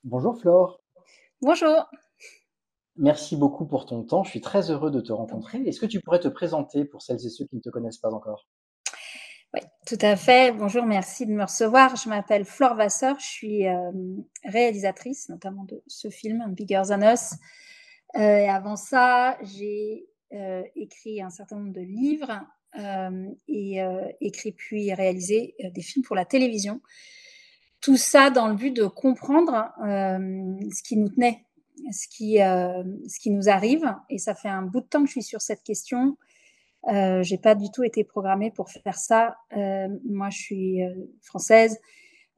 Bonjour Flore, Bonjour. merci beaucoup pour ton temps, je suis très heureux de te rencontrer. Est-ce que tu pourrais te présenter pour celles et ceux qui ne te connaissent pas encore? Oui, tout à fait. Bonjour, merci de me recevoir. Je m'appelle Flore Vasseur, je suis réalisatrice notamment de ce film, Bigger Than Us. Et avant ça, j'ai écrit un certain nombre de livres et écrit puis réalisé des films pour la télévision. Tout ça dans le but de comprendre ce qui nous tenait, ce qui nous arrive. Et ça fait un bout de temps que je suis sur cette question. J'ai pas du tout été programmée pour faire ça. Moi, je suis française,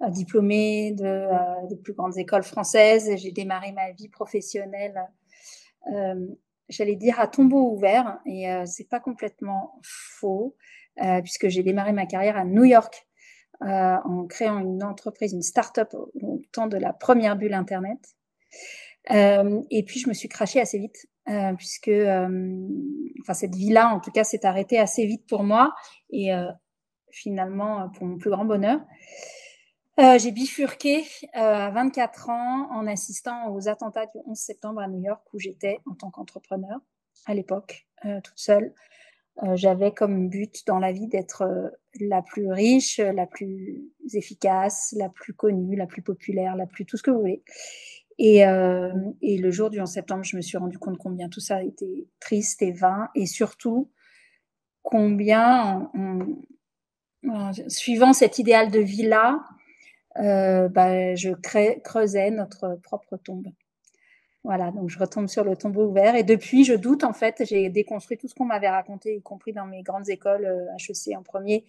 diplômée des plus grandes écoles françaises. J'ai démarré ma vie professionnelle, euh, j'allais dire à tombeau ouvert, et c'est pas complètement faux, puisque j'ai démarré ma carrière à New York en créant une entreprise, une start-up au temps de la première bulle Internet. Et puis, je me suis crachée assez vite, puisque enfin, cette vie-là, en tout cas, s'est arrêtée assez vite pour moi. Et finalement, pour mon plus grand bonheur, j'ai bifurqué à 24 ans en assistant aux attentats du 11 septembre à New York, où j'étais en tant qu'entrepreneur à l'époque, toute seule. J'avais comme but dans la vie d'être la plus riche, la plus efficace, la plus connue, la plus populaire, la plus tout ce que vous voulez. Et le jour du 11 septembre, je me suis rendu compte combien tout ça était triste et vain, et surtout combien, suivant cet idéal de vie-là, je creusais notre propre tombe. Voilà, donc je retombe sur le tombeau ouvert. Et depuis, je doute, en fait. J'ai déconstruit tout ce qu'on m'avait raconté, y compris dans mes grandes écoles, HEC en premier,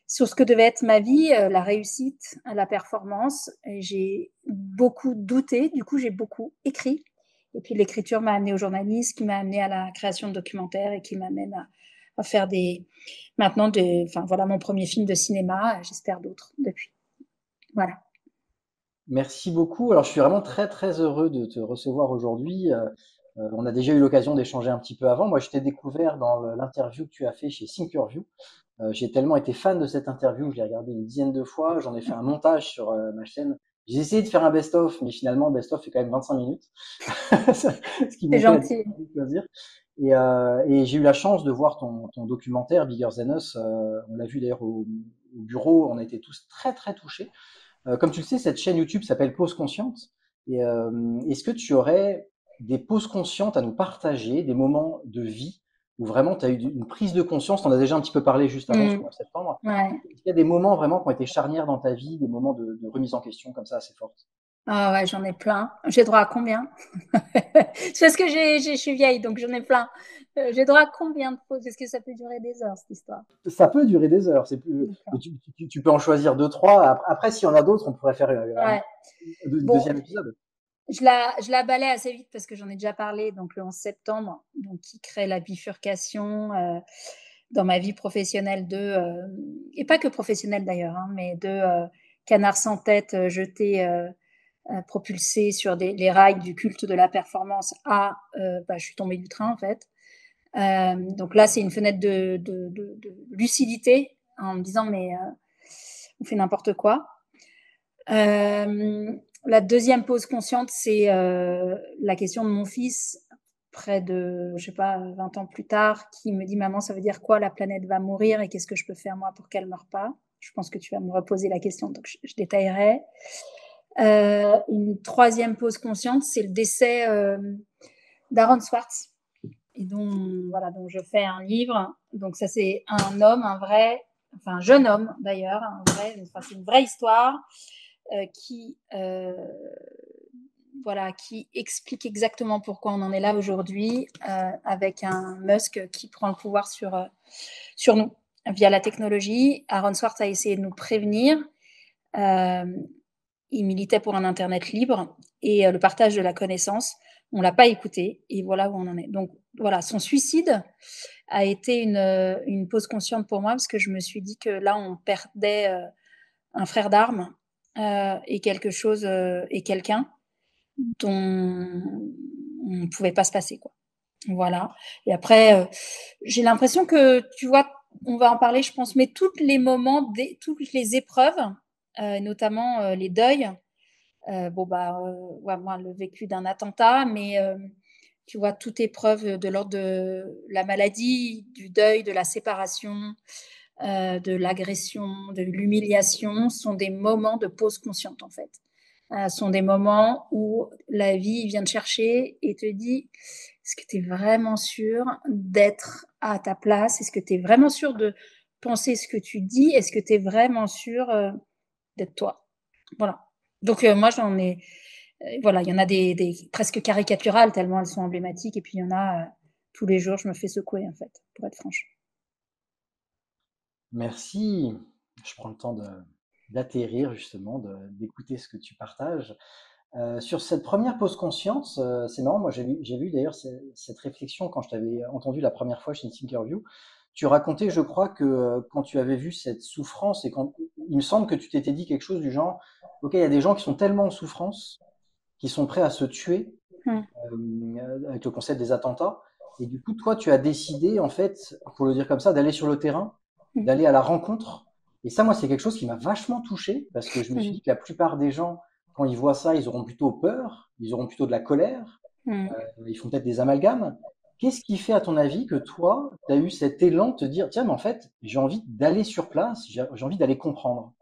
sur ce que devait être ma vie, la réussite, la performance. Et j'ai beaucoup douté. Du coup, j'ai beaucoup écrit. Et puis, l'écriture m'a amené au journalisme, qui m'a amené à la création de documentaires et qui m'amène à faire enfin, voilà mon premier film de cinéma. J'espère d'autres depuis. Voilà. Merci beaucoup. Alors, je suis vraiment très très heureux de te recevoir aujourd'hui. On a déjà eu l'occasion d'échanger un petit peu avant. Moi, je t'ai découvert dans l'interview que tu as fait chez Thinkerview. J'ai tellement été fan de cette interview que je l'ai regardée une dizaine de fois. J'en ai fait un montage sur ma chaîne. J'ai essayé de faire un best-of, mais finalement, best-of fait quand même 25 minutes, ce qui C'est me fait gentil. du plaisir. Et j'ai eu la chance de voir ton documentaire Bigger Than Us. On l'a vu d'ailleurs au bureau. On a été tous très très touchés. Comme tu le sais, cette chaîne YouTube s'appelle Pause Consciente. Et est-ce que tu aurais des pauses conscientes à nous partager, des moments de vie où vraiment tu as eu une prise de conscience? Tu en as déjà un petit peu parlé juste avant sur le 11 septembre. Ouais. Est-ce qu'il y a des moments vraiment qui ont été charnières dans ta vie, des moments de remise en question comme ça assez fortes? Ah ouais, j'en ai plein. J'ai droit à combien? C'est parce que je suis vieille, donc j'en ai plein. J'ai droit à combien de pauses? Parce que ça peut durer des heures, cette histoire. Ça peut durer des heures. C'est plus, mais D'accord. tu peux en choisir deux, trois. Après, s'il y en a d'autres, on pourrait faire Ouais. un Bon, deuxième épisode. je la balaie assez vite parce que j'en ai déjà parlé. Donc, le 11 septembre, donc, qui crée la bifurcation dans ma vie professionnelle et pas que professionnelle d'ailleurs, hein, mais de canard sans tête jeté, propulsé sur les rails du culte de la performance je suis tombée du train en fait. Donc là, c'est une fenêtre de lucidité en me disant, mais on fait n'importe quoi. La deuxième pause consciente, c'est la question de mon fils, près de, je sais pas, 20 ans plus tard, qui me dit, maman, ça veut dire quoi, la planète va mourir et qu'est-ce que je peux faire moi pour qu'elle ne meure pas? Je pense que tu vas me reposer la question, donc je détaillerai. Une troisième pause consciente, c'est le décès d'Aaron Swartz, et dont je fais un livre. Donc ça, c'est un homme, un vrai, enfin un jeune homme d'ailleurs, c'est une vraie histoire qui, voilà, qui explique exactement pourquoi on en est là aujourd'hui, avec un Musk qui prend le pouvoir sur nous via la technologie. Aaron Swartz a essayé de nous prévenir. Euh, il militait pour un Internet libre et le partage de la connaissance. On ne l'a pas écouté et voilà où on en est. Donc voilà, son suicide a été une pause consciente pour moi parce que je me suis dit que là, on perdait un frère d'armes et quelque chose et quelqu'un dont on ne pouvait pas se passer, quoi. Voilà. Et après, j'ai l'impression que, tu vois, on va en parler, je pense, mais tous les moments, toutes les épreuves, notamment les deuils, Ouais, moi, le vécu d'un attentat, mais tu vois, toute épreuve de l'ordre de la maladie, du deuil, de la séparation, de l'agression, de l'humiliation, sont des moments de pause consciente, en fait. Sont des moments où la vie vient te chercher et te dit, est-ce que tu es vraiment sûr d'être à ta place? Est-ce que tu es vraiment sûr de penser ce que tu dis? Est-ce que tu es vraiment sûr d'être toi? Voilà. Donc, moi, j'en ai, voilà, il y en a des presque caricaturales tellement elles sont emblématiques. Et puis, il y en a tous les jours, je me fais secouer, en fait, pour être franche. Merci. Je prends le temps d'atterrir justement, d'écouter ce que tu partages. Sur cette première pause conscience, c'est marrant, moi j'ai vu d'ailleurs cette réflexion quand je t'avais entendu la première fois chez une interview. Tu racontais, je crois, que quand tu avais vu cette souffrance et quand il me semble que tu t'étais dit quelque chose du genre, ok, il y a des gens qui sont tellement en souffrance, qui sont prêts à se tuer, Mm. avec le concept des attentats. Et du coup, toi, tu as décidé, en fait, pour le dire comme ça, d'aller sur le terrain, Mm. d'aller à la rencontre. Et ça, moi, c'est quelque chose qui m'a vachement touché parce que je me suis Mm. dit que la plupart des gens, quand ils voient ça, ils auront plutôt peur, ils auront plutôt de la colère, Mm. ils font peut-être des amalgames. Qu'est-ce qui fait, à ton avis, que toi, tu as eu cet élan de te dire, tiens, mais en fait, j'ai envie d'aller sur place, j'ai envie d'aller comprendre.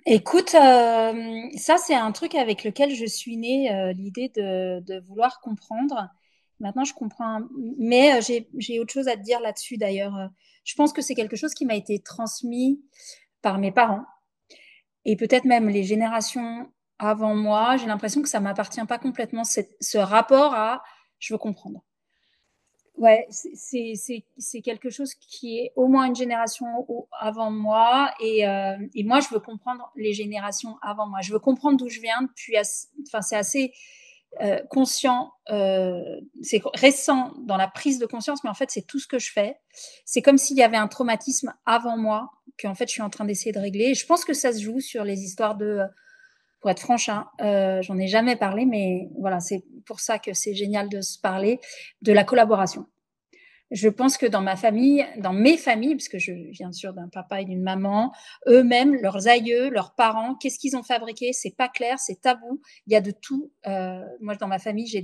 Écoute, ça c'est un truc avec lequel je suis née, l'idée de vouloir comprendre. Maintenant, je comprends, mais j'ai autre chose à te dire là-dessus d'ailleurs. Je pense que c'est quelque chose qui m'a été transmis par mes parents et peut-être même les générations avant moi. J'ai l'impression que ça m'appartient pas complètement, ce rapport à je veux comprendre. Ouais, c'est quelque chose qui est au moins une génération avant moi et moi je veux comprendre les générations avant moi. Je veux comprendre d'où je viens depuis enfin c'est assez conscient, c'est récent dans la prise de conscience, mais en fait c'est tout ce que je fais. C'est comme s'il y avait un traumatisme avant moi que en fait je suis en train d'essayer de régler. Et je pense que ça se joue sur les histoires de pour être franche, hein, j'en ai jamais parlé, mais voilà, c'est pour ça que c'est génial de se parler de la collaboration. Je pense que dans ma famille, dans mes familles, parce que je viens sûr d'un papa et d'une maman, eux-mêmes, leurs aïeux, leurs parents, qu'est-ce qu'ils ont fabriqué? C'est pas clair, c'est tabou. Il y a de tout. Moi, dans ma famille, j'ai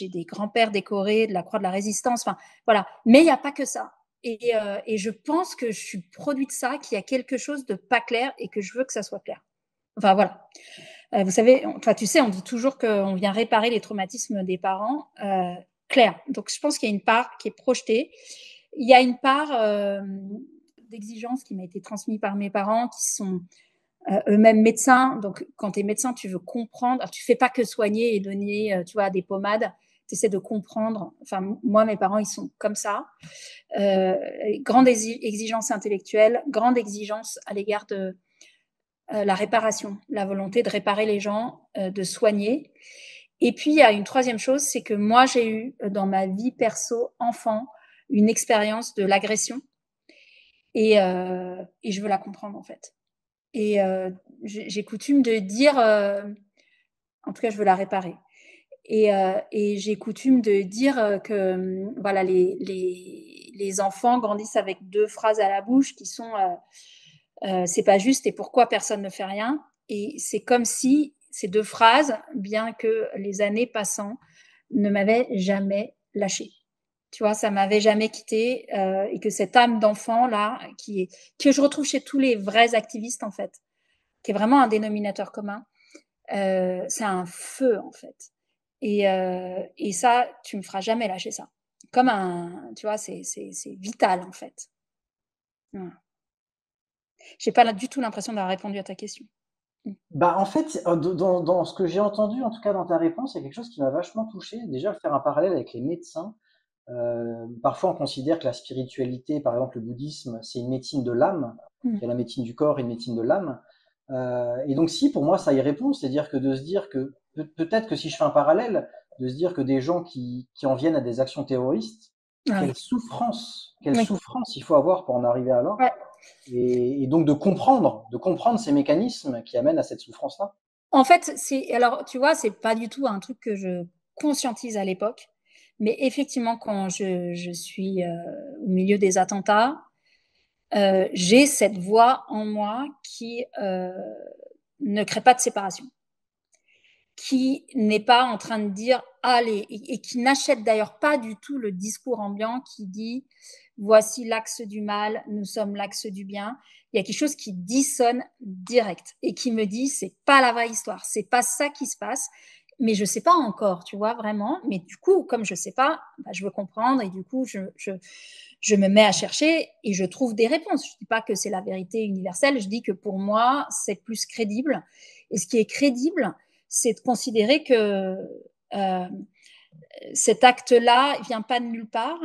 des grands-pères décorés de la Croix de la Résistance. Enfin, voilà. Mais il n'y a pas que ça. Et je pense que je suis produit de ça, qu'il y a quelque chose de pas clair et que je veux que ça soit clair. Enfin, voilà. Vous savez, enfin, tu sais, on dit toujours qu'on vient réparer les traumatismes des parents. Claire. Donc, je pense qu'il y a une part qui est projetée. Il y a une part d'exigence qui m'a été transmise par mes parents, qui sont eux-mêmes médecins. Donc, quand tu es médecin, tu veux comprendre. Alors, tu fais pas que soigner et donner, tu vois, des pommades. Tu essaies de comprendre. Enfin, moi, mes parents, ils sont comme ça. Grande exigence intellectuelle, grande exigence à l'égard de la réparation, la volonté de réparer les gens, de soigner. Et puis, il y a une troisième chose, c'est que moi, j'ai eu dans ma vie perso, enfant, une expérience de l'agression et je veux la comprendre en fait. Et j'ai coutume de dire, en tout cas, je veux la réparer. Et j'ai coutume de dire que voilà, les enfants grandissent avec deux phrases à la bouche qui sont c'est pas juste et pourquoi personne ne fait rien. Et c'est comme si ces deux phrases, bien que les années passant, ne m'avaient jamais lâché. Tu vois, ça m'avait jamais quitté et que cette âme d'enfant là, que je retrouve chez tous les vrais activistes en fait, qui est vraiment un dénominateur commun, c'est un feu en fait. Et ça, tu me feras jamais lâcher ça. Comme un, tu vois, c'est vital en fait. Voilà. J'ai pas du tout l'impression d'avoir répondu à ta question. Mm. Bah, en fait, dans ce que j'ai entendu, en tout cas dans ta réponse, il y a quelque chose qui m'a vachement touché. Déjà, faire un parallèle avec les médecins. Parfois, on considère que la spiritualité, par exemple le bouddhisme, c'est une médecine de l'âme. Mm. Il y a la médecine du corps et une médecine de l'âme. Et donc, si, pour moi, ça y répond. C'est-à-dire que de se dire que, peut-être que si je fais un parallèle, de se dire que des gens qui en viennent à des actions terroristes, Ah oui. quelle Oui. souffrance il faut avoir pour en arriver à là. Ouais. Et donc de comprendre ces mécanismes qui amènent à cette souffrance-là. En fait, alors tu vois, c'est pas du tout un truc que je conscientise à l'époque, mais effectivement, quand je suis au milieu des attentats, j'ai cette voix en moi qui ne crée pas de séparation, qui n'est pas en train de dire allez, et qui n'achète d'ailleurs pas du tout le discours ambiant qui dit voici l'axe du mal, nous sommes l'axe du bien. Il y a quelque chose qui dissonne direct et qui me dit c'est pas la vraie histoire, c'est pas ça qui se passe, mais je sais pas encore, tu vois, vraiment. Mais du coup, comme je sais pas, bah, je veux comprendre et du coup, je me mets à chercher et je trouve des réponses. Je dis pas que c'est la vérité universelle, je dis que pour moi, c'est plus crédible. Et ce qui est crédible, c'est de considérer que cet acte-là ne vient pas de nulle part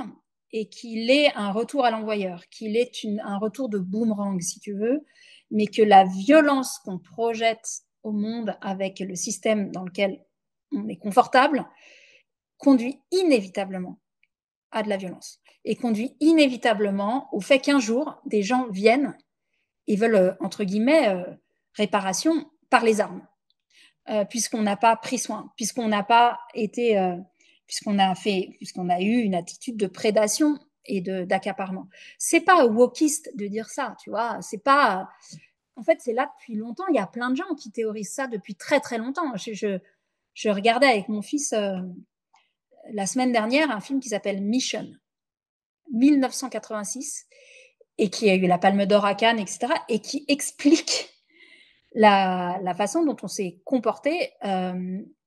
et qu'il est un retour à l'envoyeur, qu'il est un retour de boomerang, si tu veux, mais que la violence qu'on projette au monde avec le système dans lequel on est confortable conduit inévitablement à de la violence et conduit inévitablement au fait qu'un jour, des gens viennent et veulent, entre guillemets, réparation par les armes. Puisqu'on n'a pas pris soin, puisqu'on n'a pas été, puisqu'on a eu une attitude de prédation et d'accaparement. C'est pas wokiste de dire ça, tu vois. C'est pas. En fait, c'est là depuis longtemps. Il y a plein de gens qui théorisent ça depuis très très longtemps. Je regardais avec mon fils la semaine dernière un film qui s'appelle Mission, 1986, et qui a eu la Palme d'Or à Cannes, etc., et qui explique la façon dont on s'est comporté,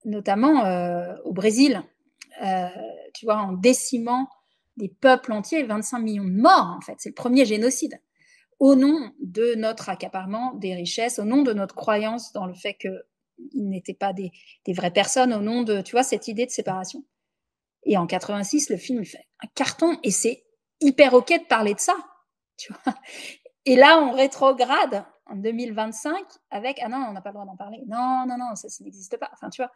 notamment au Brésil, tu vois, en décimant des peuples entiers, 25 millions de morts, en fait. C'est le premier génocide. Au nom de notre accaparement des richesses, au nom de notre croyance dans le fait qu'ils n'étaient pas des vraies personnes, au nom de, tu vois, cette idée de séparation. Et en 86, le film fait un carton et c'est hyper OK de parler de ça, tu vois. Et là, on rétrograde en 2025 avec ah non, on n'a pas le droit d'en parler. Non, non, non, ça n'existe pas. Enfin, tu vois.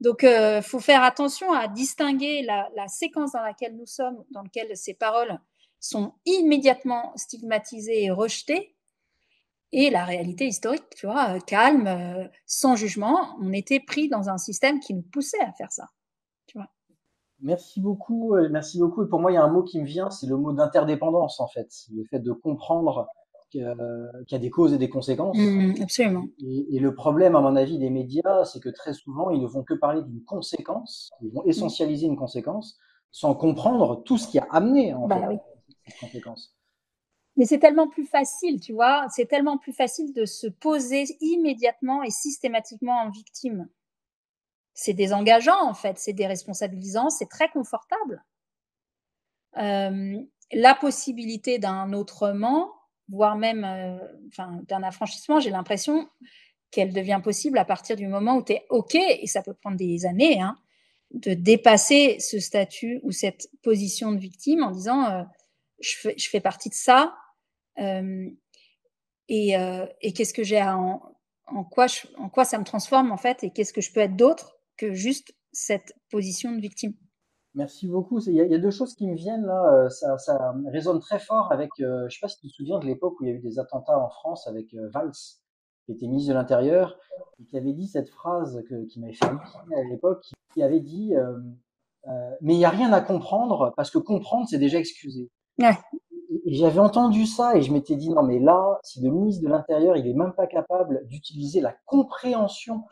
Donc, faut faire attention à distinguer la séquence dans laquelle nous sommes, dans laquelle ces paroles sont immédiatement stigmatisées et rejetées, et la réalité historique, tu vois, calme, sans jugement. On était pris dans un système qui nous poussait à faire ça, tu vois. Merci beaucoup, merci beaucoup. Et pour moi, il y a un mot qui me vient, c'est le mot d'interdépendance, en fait. Le fait de comprendre qu'il y a des causes et des conséquences. Absolument. Et le problème, à mon avis, des médias, c'est que très souvent, ils ne vont que parler d'une conséquence, ils vont essentialiser une conséquence, sans comprendre tout ce qui a amené, en Bah fait, oui. cette conséquence. Mais c'est tellement plus facile, tu vois, c'est tellement plus facile de se poser immédiatement et systématiquement en victime. C'est désengageant, en fait, c'est déresponsabilisant, c'est très confortable. La possibilité d'un autrement, voire même d'un affranchissement, j'ai l'impression qu'elle devient possible à partir du moment où tu es OK, et ça peut prendre des années, hein, de dépasser ce statut ou cette position de victime en disant je fais partie de ça, et qu'est-ce que j'ai en quoi ça me transforme, en fait, et qu'est-ce que je peux être d'autre que juste cette position de victime. Merci beaucoup. Il y a deux choses qui me viennent là. Ça résonne très fort avec. Je sais pas si tu te souviens de l'époque où il y a eu des attentats en France avec Valls, qui était ministre de l'Intérieur, et qui avait dit cette phrase qui m'avait fait halluciner à l'époque, qui avait dit mais il n'y a rien à comprendre parce que comprendre c'est déjà excuser. Ouais. Et j'avais entendu ça et je m'étais dit non mais là, si le ministre de l'Intérieur il est même pas capable d'utiliser la compréhension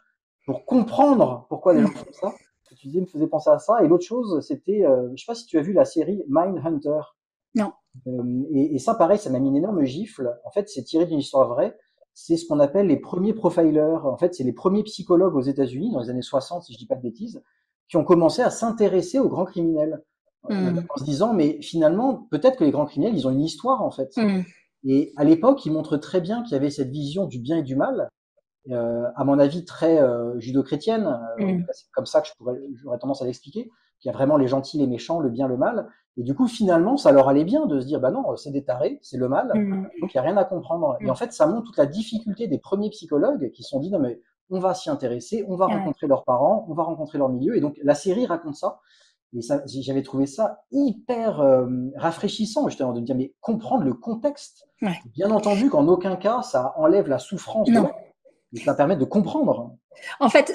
pour comprendre pourquoi les gens font ça, ce que tu disais me faisait penser à ça. Et l'autre chose, c'était, je sais pas si tu as vu la série Mindhunter. Non. Et ça, pareil, ça m'a mis une énorme gifle. En fait, c'est tiré d'une histoire vraie. C'est ce qu'on appelle les premiers profilers. En fait, c'est les premiers psychologues aux États-Unis, dans les années 60, si je dis pas de bêtises, qui ont commencé à s'intéresser aux grands criminels. En se disant, mais finalement, peut-être que les grands criminels, ils ont une histoire, en fait. Et à l'époque, ils montrent très bien qu'il y avait cette vision du bien et du mal, à mon avis très judéo-chrétienne. C'est comme ça que j'aurais tendance à l'expliquer. Qu'il y a vraiment les gentils, les méchants, le bien, le mal. Et du coup, finalement, ça leur allait bien de se dire, bah non, c'est des tarés, c'est le mal, donc il n'y a rien à comprendre. Et en fait, ça montre toute la difficulté des premiers psychologues qui se sont dit, non mais on va s'y intéresser, on va rencontrer leurs parents, on va rencontrer leur milieu. Et donc la série raconte ça. Et ça, j'avais trouvé ça hyper rafraîchissant, justement, de me dire, mais comprendre le contexte. Ouais. Bien entendu qu'en aucun cas, ça enlève la souffrance de l'autre, mais ça permet de comprendre. En fait,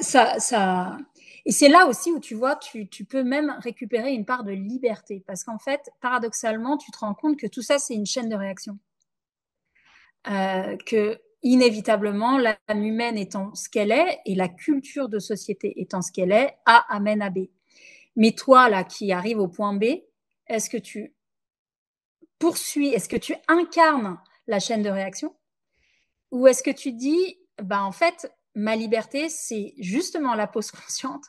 et c'est là aussi où tu vois, tu peux même récupérer une part de liberté. Parce qu'en fait, paradoxalement, tu te rends compte que tout ça, c'est une chaîne de réaction. que inévitablement, l'âme humaine étant ce qu'elle est et la culture de société étant ce qu'elle est, A amène à B. Mais toi, là, qui arrive au point B, est-ce que tu poursuis, est-ce que tu incarnes la chaîne de réaction ou est-ce que tu dis, bah, en fait, ma liberté, c'est justement la pause consciente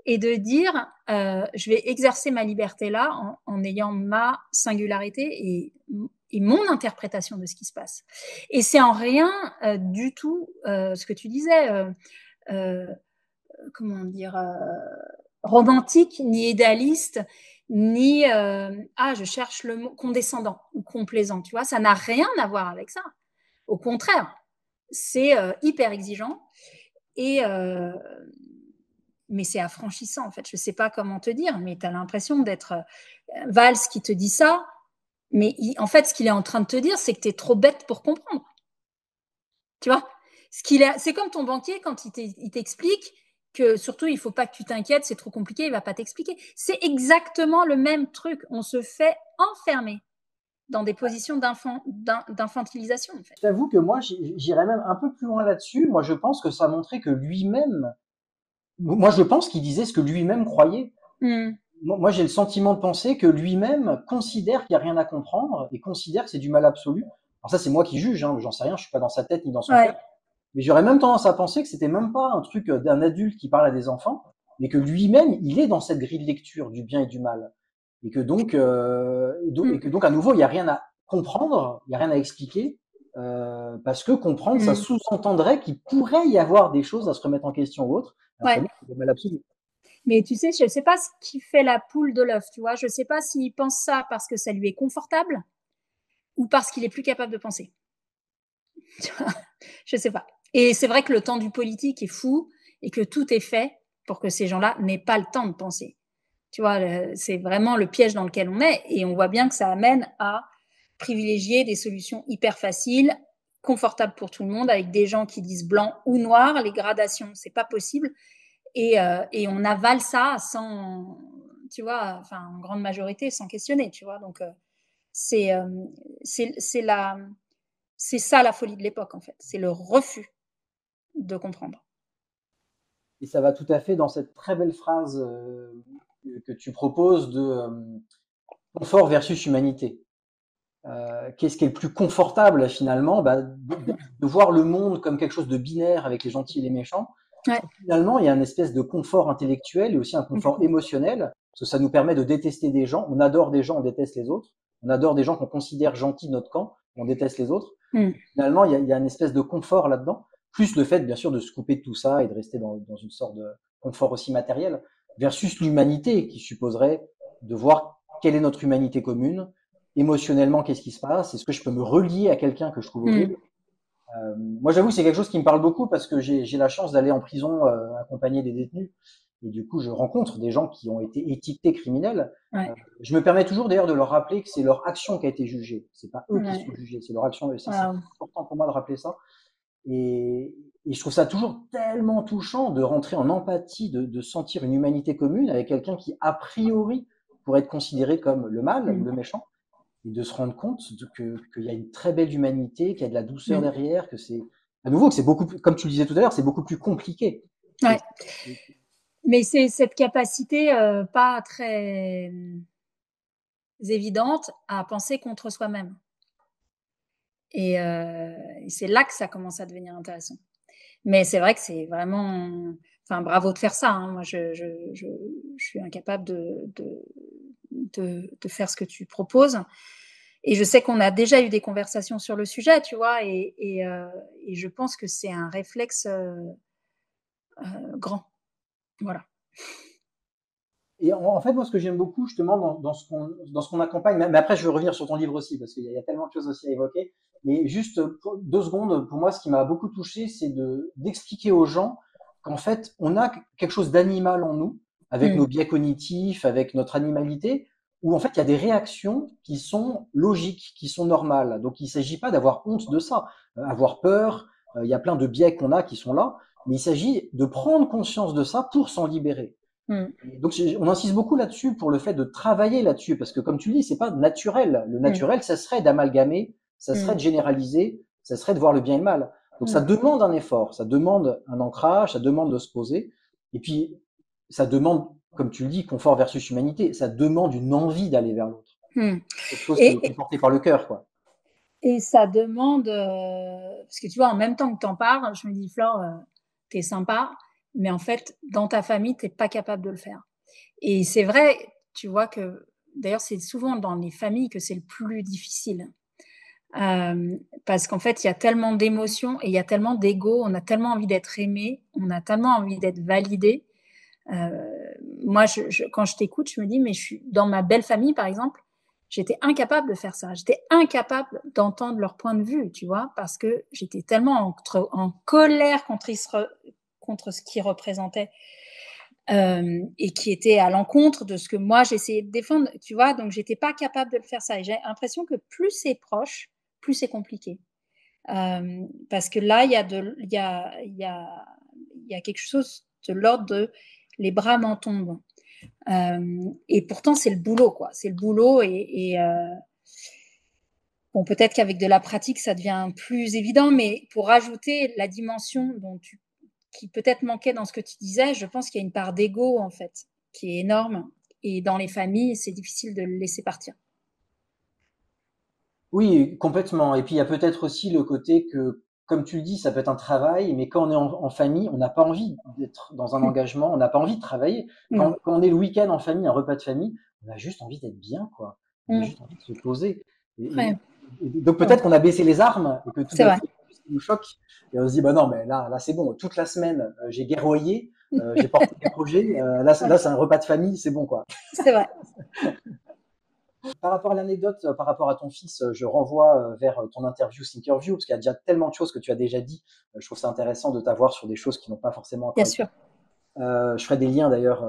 et de dire, je vais exercer ma liberté là en ayant ma singularité et mon interprétation de ce qui se passe. Et c'est en rien du tout ce que tu disais, comment dire, romantique, ni idéaliste, ni je cherche le mot condescendant ou complaisant, tu vois, ça n'a rien à voir avec ça. Au contraire, c'est hyper exigeant et mais c'est affranchissant en fait. Je sais pas comment te dire, mais tu as l'impression d'être Valls qui te dit ça, mais en fait, ce qu'il est en train de te dire, c'est que tu es trop bête pour comprendre. Tu vois, c'est comme ton banquier quand il t'explique que surtout il faut pas que tu t'inquiètes, c'est trop compliqué, il va pas t'expliquer. C'est exactement le même truc. On se fait enfermer dans des positions d'infantilisation en fait. J'avoue que moi, j'irais même un peu plus loin là-dessus. Moi, je pense que ça montrait que lui-même, moi, je pense qu'il disait ce que lui-même croyait. Moi, j'ai le sentiment de penser que lui-même considère qu'il n'y a rien à comprendre et considère que c'est du mal absolu. Alors ça, c'est moi qui juge, hein, j'en sais rien, je suis pas dans sa tête ni dans son cœur. Mais j'aurais même tendance à penser que c'était même pas un truc d'un adulte qui parle à des enfants, mais que lui-même, il est dans cette grille de lecture du bien et du mal. Et que donc, à nouveau, il n'y a rien à comprendre, il n'y a rien à expliquer, parce que comprendre, ça sous-entendrait qu'il pourrait y avoir des choses à se remettre en question ou autre. Alors, pour moi, c'est le mal absolu. Mais tu sais, je ne sais pas ce qui fait la poule de l'œuf, tu vois. Je ne sais pas s'il pense ça parce que ça lui est confortable ou parce qu'il est plus capable de penser. Je ne sais pas. Et c'est vrai que le temps du politique est fou et que tout est fait pour que ces gens-là n'aient pas le temps de penser. Tu vois, c'est vraiment le piège dans lequel on est et on voit bien que ça amène à privilégier des solutions hyper faciles, confortables pour tout le monde, avec des gens qui disent blanc ou noir. Les gradations, c'est pas possible. Et on avale ça sans, tu vois, enfin, en grande majorité, sans questionner, tu vois. Donc, c'est ça la folie de l'époque, en fait. C'est le refus de comprendre. Et ça va tout à fait dans cette très belle phrase que tu proposes de confort versus humanité. Qu'est-ce qui est le plus confortable finalement, de voir le monde comme quelque chose de binaire avec les gentils et les méchants. Finalement, il y a une espèce de confort intellectuel et aussi un confort émotionnel, parce que ça nous permet de détester des gens. On adore des gens, on déteste les autres. On adore des gens qu'on considère gentils de notre camp, on déteste les autres. Finalement, il y a une espèce de confort là-dedans, plus le fait, bien sûr, de se couper de tout ça et de rester dans une sorte de confort aussi matériel, versus l'humanité, qui supposerait de voir quelle est notre humanité commune, émotionnellement, qu'est-ce qui se passe, est-ce que je peux me relier à quelqu'un que je trouve horrible. Moi, j'avoue, c'est quelque chose qui me parle beaucoup parce que j'ai la chance d'aller en prison accompagner des détenus. Et du coup, je rencontre des gens qui ont été étiquetés criminels. Je me permets toujours d'ailleurs de leur rappeler que c'est leur action qui a été jugée. C'est pas eux qui sont jugés, c'est leur action. C'est important pour moi de rappeler ça. Et je trouve ça toujours tellement touchant de rentrer en empathie, de sentir une humanité commune avec quelqu'un qui, a priori, pourrait être considéré comme le mal ou le méchant. Et de se rendre compte qu'il y a une très belle humanité, qu'il y a de la douceur derrière, que c'est, à nouveau, que c'est beaucoup plus, comme tu le disais tout à l'heure, c'est beaucoup plus compliqué. Mais c'est cette capacité pas très évidente à penser contre soi-même. Et c'est là que ça commence à devenir intéressant. Mais c'est vrai que c'est vraiment, enfin, bravo de faire ça. Hein. Moi, je suis incapable de faire ce que tu proposes. Et je sais qu'on a déjà eu des conversations sur le sujet, tu vois, et je pense que c'est un réflexe grand. Voilà. Et en fait, moi, ce que j'aime beaucoup, justement, dans ce qu'on accompagne, mais après, je veux revenir sur ton livre aussi, parce qu'il y a tellement de choses aussi à évoquer. Mais juste pour 2 secondes, pour moi, ce qui m'a beaucoup touché, c'est d'expliquer aux gens qu'en fait, on a quelque chose d'animal en nous, avec nos biais cognitifs, avec notre animalité, où en fait, il y a des réactions qui sont logiques, qui sont normales. Donc, il ne s'agit pas d'avoir honte de ça, avoir peur. Il y a plein de biais qu'on a qui sont là, mais il s'agit de prendre conscience de ça pour s'en libérer. Donc, on insiste beaucoup là-dessus pour le fait de travailler là-dessus, parce que comme tu le dis, c'est pas naturel. Le naturel, ça serait d'amalgamer, ça serait de généraliser, ça serait de voir le bien et le mal. Donc ça demande un effort, ça demande un ancrage, ça demande de se poser, et puis ça demande, comme tu le dis, confort versus humanité, ça demande une envie d'aller vers l'autre. Hmm. Quelque chose qui est Et, porté par le cœur, quoi. et ça demande, parce que tu vois, en même temps que tu en parles, je me dis, Flore, t'es sympa, mais en fait, dans ta famille, t'es pas capable de le faire. Et c'est vrai, tu vois que, d'ailleurs, c'est souvent dans les familles que c'est le plus difficile. Parce qu'en fait, il y a tellement d'émotions et il y a tellement d'ego, on a tellement envie d'être aimé, on a tellement envie d'être validé. Euh, Moi, quand je t'écoute, je me dis, mais je suis dans ma belle famille, par exemple, j'étais incapable de faire ça. J'étais incapable d'entendre leur point de vue, tu vois, parce que j'étais tellement en colère contre ce qu'ils représentaient et qui était à l'encontre de ce que moi j'essayais de défendre, tu vois. Donc, j'étais pas capable de le faire ça. Et j'ai l'impression que plus c'est proche, plus c'est compliqué. Parce que là, il y a quelque chose de l'ordre de les bras m'en tombent. Et pourtant, c'est le boulot, quoi. C'est le boulot. Bon, peut-être qu'avec de la pratique, ça devient plus évident, mais pour rajouter la dimension qui peut-être manquait dans ce que tu disais, je pense qu'il y a une part d'ego, en fait, qui est énorme. Et dans les familles, c'est difficile de le laisser partir. Oui, complètement. Et puis il y a peut-être aussi le côté que, comme tu le dis, ça peut être un travail, mais quand on est en famille, on n'a pas envie d'être dans un engagement, on n'a pas envie de travailler. Non. Quand on est le week-end en famille, un repas de famille, on a juste envie d'être bien, quoi. On a Mm. juste envie de se poser. Et, Ouais. donc Ouais. peut-être qu'on a baissé les armes et que tout C'est d'un vrai. coup, il y a quelque chose qui nous choque et on se dit, bah non, mais là c'est bon. Toute la semaine, j'ai guerroyé, j'ai porté des projets. Ouais. Là, c'est un repas de famille, c'est bon, quoi. C'est vrai. Par rapport à l'anecdote, par rapport à ton fils, je renvoie vers ton interview Thinkerview, parce qu'il y a déjà tellement de choses que tu as déjà dit. Je trouve ça intéressant de t'avoir sur des choses qui n'ont pas forcément Bien encore été. sûr. Je ferai des liens d'ailleurs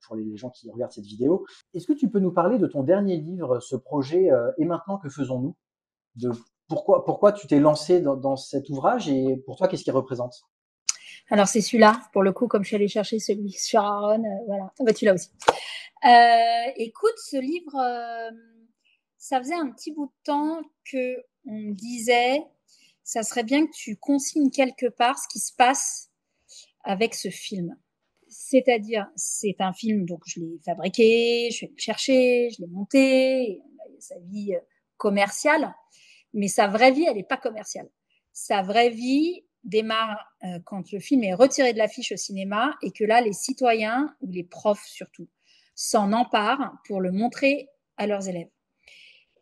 pour les gens qui regardent cette vidéo. Est-ce que tu peux nous parler de ton dernier livre, ce projet Et maintenant que faisons-nous, de pourquoi tu t'es lancé dans cet ouvrage et pour toi qu'est-ce qu'il représente? Alors, c'est celui-là, pour le coup, comme je suis allée chercher celui sur Aaron, voilà. Ah bah, tu l'as aussi. Écoute, ce livre, ça faisait un petit bout de temps que on me disait, ça serait bien que tu consignes quelque part ce qui se passe avec ce film. C'est-à-dire, c'est un film, donc je l'ai fabriqué, je suis allée le chercher, je l'ai monté, sa vie commerciale, mais sa vraie vie, elle n'est pas commerciale. Sa vraie vie démarre quand le film est retiré de l'affiche au cinéma et que là, les citoyens, ou les profs surtout, s'en emparent pour le montrer à leurs élèves.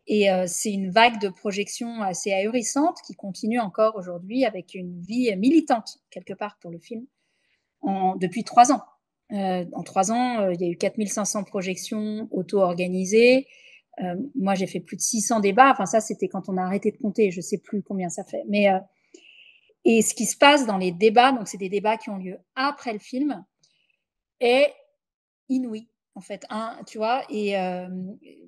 Et c'est une vague de projection assez ahurissante qui continue encore aujourd'hui avec une vie militante, quelque part, pour le film, depuis 3 ans. En 3 ans, il y a eu 4500 projections auto-organisées. Moi, j'ai fait plus de 600 débats. Enfin, ça, c'était quand on a arrêté de compter. Je sais plus combien ça fait. Mais et ce qui se passe dans les débats, donc c'est des débats qui ont lieu après le film, est inouï en fait. Hein, tu vois. Et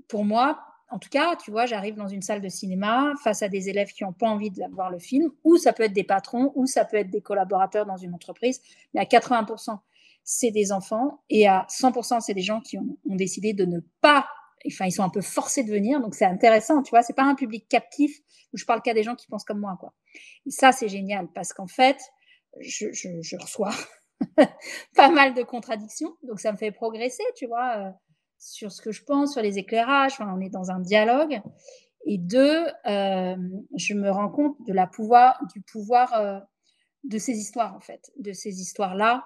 pour moi, en tout cas, tu vois, j'arrive dans une salle de cinéma face à des élèves qui n'ont pas envie de voir le film, ou ça peut être des patrons, ou ça peut être des collaborateurs dans une entreprise. Mais à 80%, c'est des enfants, et à 100%, c'est des gens qui ont décidé de ne pas. Enfin, ils sont un peu forcés de venir, donc c'est intéressant, tu vois. C'est pas un public captif où je parle qu'à des gens qui pensent comme moi, quoi. Et ça, c'est génial parce qu'en fait, je reçois pas mal de contradictions, donc ça me fait progresser, tu vois, sur ce que je pense, sur les éclairages. Enfin, on est dans un dialogue. Et deux, je me rends compte du pouvoir de ces histoires, en fait, de ces histoires-là,